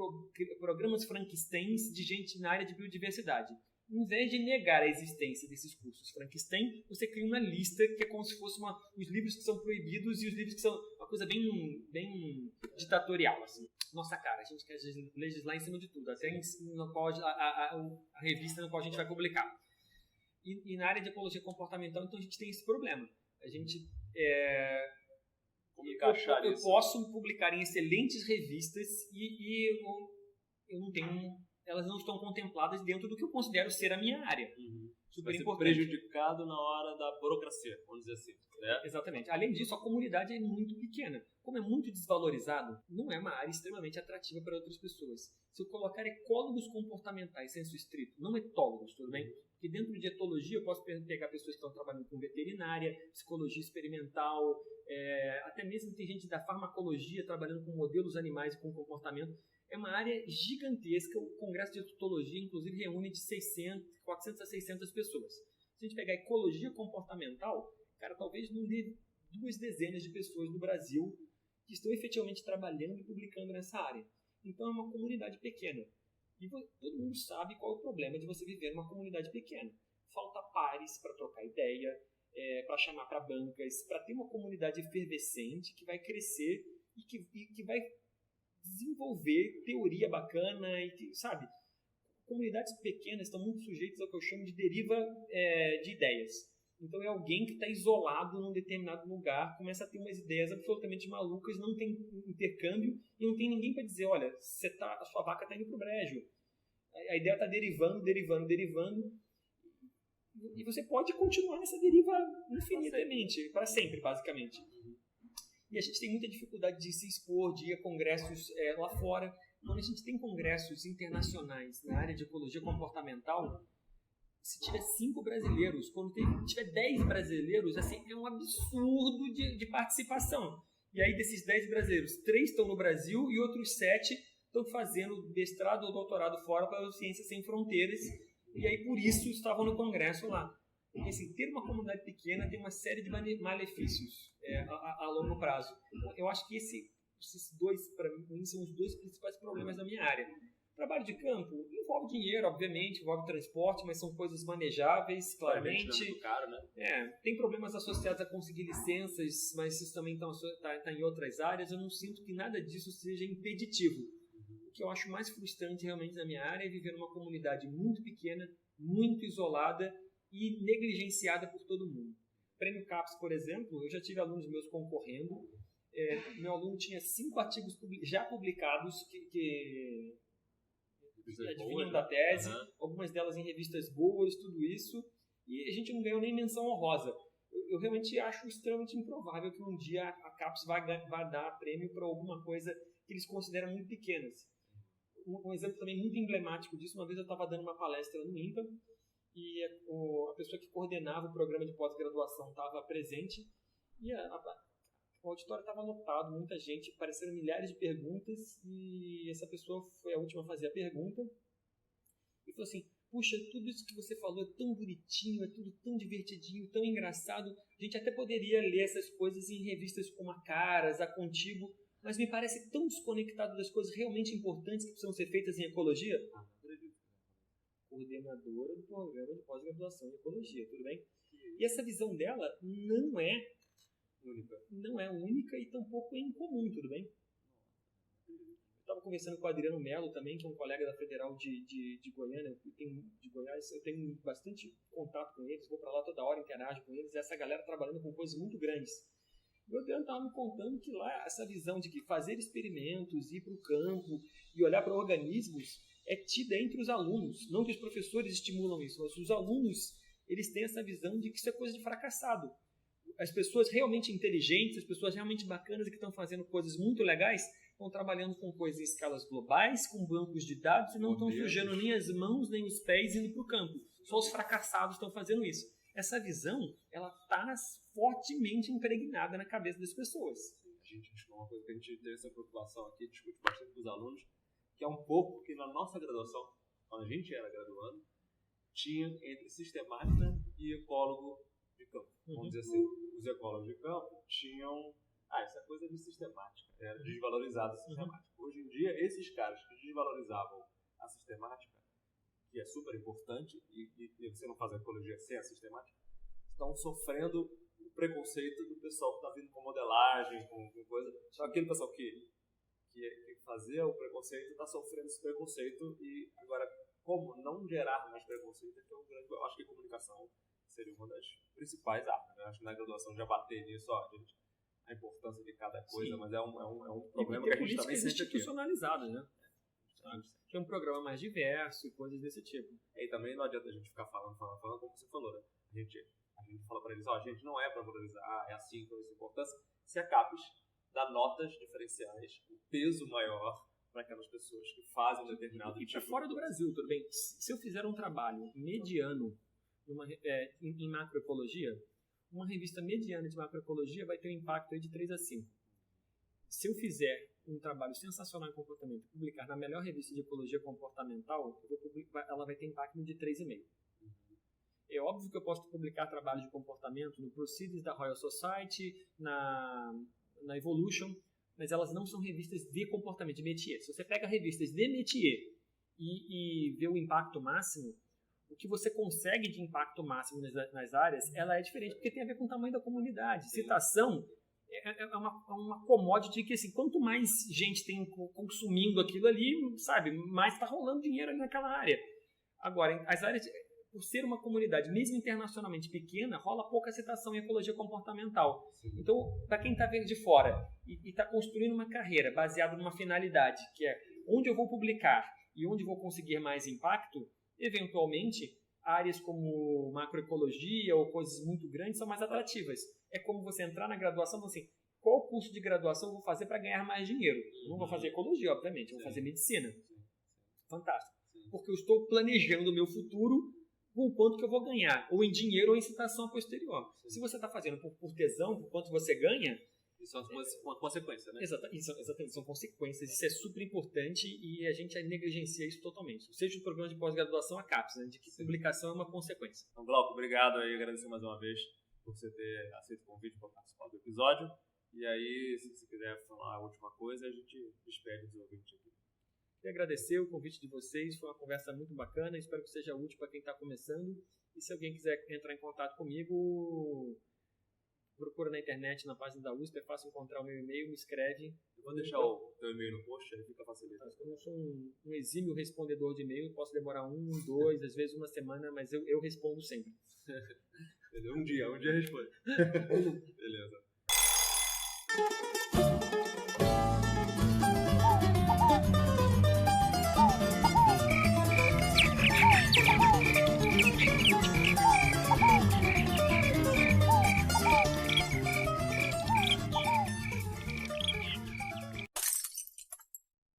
programas Frankensteins de gente na área de biodiversidade. Em vez de negar a existência desses cursos Frankenstein, você cria uma lista que é como se fosse os livros que são proibidos e os livros que são uma coisa bem ditatorial. Assim. Nossa cara, a gente quer legislar em cima de tudo, até no qual a revista na qual a gente vai publicar. E na área de ecologia comportamental, então a gente tem esse problema. A gente... Eu posso publicar em excelentes revistas e eu não tenho... Elas não estão contempladas dentro do que eu considero ser a minha área. Super importante. Prejudicado na hora da burocracia, vamos dizer assim. Né? Exatamente. Além disso, a comunidade é muito pequena. Como é muito desvalorizado, não é uma área extremamente atrativa para outras pessoas. Se eu colocar ecólogos comportamentais, senso estrito, não etólogos, tudo bem? Porque dentro de etologia eu posso pegar pessoas que estão trabalhando com veterinária, psicologia experimental, até mesmo tem gente da farmacologia trabalhando com modelos animais e com comportamento. É uma área gigantesca. O Congresso de Etologia, inclusive, reúne de 400 a 600 pessoas. Se a gente pegar ecologia comportamental, cara, talvez não dê 2 dezenas de pessoas no Brasil que estão efetivamente trabalhando e publicando nessa área. Então, é uma comunidade pequena. E todo mundo sabe qual é o problema de você viver numa comunidade pequena. Falta pares para trocar ideia, para chamar para bancas, para ter uma comunidade efervescente que vai crescer e que vai desenvolver teoria bacana e que, sabe, comunidades pequenas estão muito sujeitas ao que eu chamo de deriva de ideias. Então é alguém que está isolado num determinado lugar, começa a ter umas ideias absolutamente malucas, não tem intercâmbio e não tem ninguém para dizer, olha, a sua vaca está indo para o brejo. A ideia está derivando e você pode continuar nessa deriva infinitamente, para sempre, basicamente. E a gente tem muita dificuldade de se expor, de ir a congressos lá fora. Quando a gente tem congressos internacionais na área de ecologia comportamental, se tiver 5 brasileiros, quando tiver 10 brasileiros, assim, é um absurdo de participação. E aí, desses 10 brasileiros, 3 estão no Brasil e outros 7 estão fazendo mestrado ou doutorado fora para a Ciências Sem Fronteiras. E aí, por isso, estavam no congresso lá. Porque, assim, ter uma comunidade pequena tem uma série de malefícios a longo prazo. Eu acho que esses 2, para mim, são os 2 principais problemas da minha área. Trabalho de campo envolve dinheiro, obviamente, envolve transporte, mas são coisas manejáveis, claramente. Não é muito caro, né? Tem problemas associados a conseguir licenças, mas isso também está em outras áreas. Eu não sinto que nada disso seja impeditivo. O que eu acho mais frustrante realmente na minha área é viver numa comunidade muito pequena, muito isolada e negligenciada por todo mundo. Prêmio CAPES, por exemplo, eu já tive alunos meus concorrendo. Meu aluno tinha 5 artigos já publicados que adivinham da tese, algumas delas em revistas boas, tudo isso, e a gente não ganhou nem menção honrosa. Eu realmente acho extremamente improvável que um dia a CAPES vá dar prêmio para alguma coisa que eles consideram muito pequenas. Um exemplo também muito emblemático disso, uma vez eu estava dando uma palestra no INPA, e a pessoa que coordenava o programa de pós-graduação estava presente, e o auditório estava lotado, muita gente, apareceram milhares de perguntas, e essa pessoa foi a última a fazer a pergunta, e falou assim, puxa, tudo isso que você falou é tão bonitinho, é tudo tão divertidinho, tão engraçado, a gente até poderia ler essas coisas em revistas como a Caras, a Contigo, mas me parece tão desconectado das coisas realmente importantes que precisam ser feitas em ecologia. Coordenadora do programa de pós-graduação em ecologia, tudo bem? E essa visão dela não é única e tampouco é incomum, tudo bem? Eu estava conversando com o Adriano Melo também, que é um colega da Federal de Goiânia, de Goiás, eu tenho bastante contato com eles, vou para lá toda hora, interajo com eles, essa galera trabalhando com coisas muito grandes. O Adriano estava me contando que lá essa visão de que fazer experimentos, ir para o campo e olhar para organismos é tida entre os alunos. Não que os professores estimulam isso, mas os alunos eles têm essa visão de que isso é coisa de fracassado. As pessoas realmente inteligentes, as pessoas realmente bacanas que estão fazendo coisas muito legais, estão trabalhando com coisas em escalas globais, com bancos de dados e não estão sujando nem as mãos nem os pés indo para o campo. Só os fracassados estão fazendo isso. Essa visão, ela está fortemente impregnada na cabeça das pessoas. A gente acho que é uma coisa que a gente teve essa preocupação aqui, discute bastante com os alunos, que é um pouco que na nossa graduação, quando a gente era graduando, tinha entre sistemática e ecólogo de campo. Vamos dizer assim, os ecólogos de campo tinham essa coisa de sistemática, era desvalorizada a sistemática. Hoje em dia, esses caras que desvalorizavam a sistemática, que é super importante, e você não faz a ecologia sem a sistemática, estão sofrendo o preconceito do pessoal que está vindo com modelagem, com coisa. Então, aquele pessoal que fazia o preconceito está sofrendo esse preconceito, e agora, como não gerar mais preconceito, é um grande. Eu acho que a comunicação seria uma das principais armas, né? Acho que na graduação já bater nisso, a importância de cada coisa. Sim. Mas é um problema que a gente também sente institucionalizadas, né? Que é um programa mais diverso e coisas desse tipo. E também não adianta a gente ficar falando, como você falou, né? A gente fala para eles, a gente não é para valorizar, é assim, com essa importância. Se a CAPES dá notas diferenciais, o peso maior para aquelas pessoas que fazem um determinado tipo. E para fora do Brasil, tudo bem. Se eu fizer um trabalho mediano em macroecologia, uma revista mediana de macroecologia vai ter um impacto aí de 3 a 5. Se eu fizer um trabalho sensacional em comportamento, publicar na melhor revista de ecologia comportamental, ela vai ter impacto de 3,5. É óbvio que eu posso publicar trabalhos de comportamento no Proceedings da Royal Society, na Evolution, mas elas não são revistas de comportamento, de métier. Se você pega revistas de métier e vê o impacto máximo, o que você consegue de impacto máximo nas áreas, ela é diferente, porque tem a ver com o tamanho da comunidade. Citação é uma commodity que, assim, quanto mais gente tem consumindo aquilo ali, sabe, mais está rolando dinheiro ali naquela área. Agora, as áreas, por ser uma comunidade, mesmo internacionalmente pequena, rola pouca citação em ecologia comportamental. Sim. Então, para quem está vendo de fora e está construindo uma carreira baseada numa finalidade, que é onde eu vou publicar e onde eu vou conseguir mais impacto, eventualmente, áreas como macroecologia ou coisas muito grandes são mais atrativas. É como você entrar na graduação e falar assim, qual curso de graduação eu vou fazer para ganhar mais dinheiro? Não vou fazer ecologia, obviamente, eu vou fazer medicina. Fantástico. Porque eu estou planejando o meu futuro com o quanto que eu vou ganhar, ou em dinheiro ou em citação posterior. Se você está fazendo por tesão, por quanto você ganha... Isso é uma consequência, né? Exatamente, são consequências. Isso é super importante e a gente negligencia isso totalmente. Seja o programa de pós-graduação, a CAPES, né, de que publicação é uma consequência. Então, Glauco, obrigado aí, agradecer mais uma vez por você ter aceito o convite para participar do episódio. E aí, se você quiser falar a última coisa, a gente despede os ouvintes aqui. Queria agradecer o convite de vocês, foi uma conversa muito bacana, espero que seja útil para quem está começando. E se alguém quiser entrar em contato comigo, procura na internet, na página da USP, é fácil encontrar o meu e-mail, me escreve. Eu vou deixar o teu e-mail no post, aí fica facilitado. Eu não sou um exímio respondedor de e-mail, posso demorar 1, 2, às vezes uma semana, mas eu respondo sempre. Um dia responde. Beleza.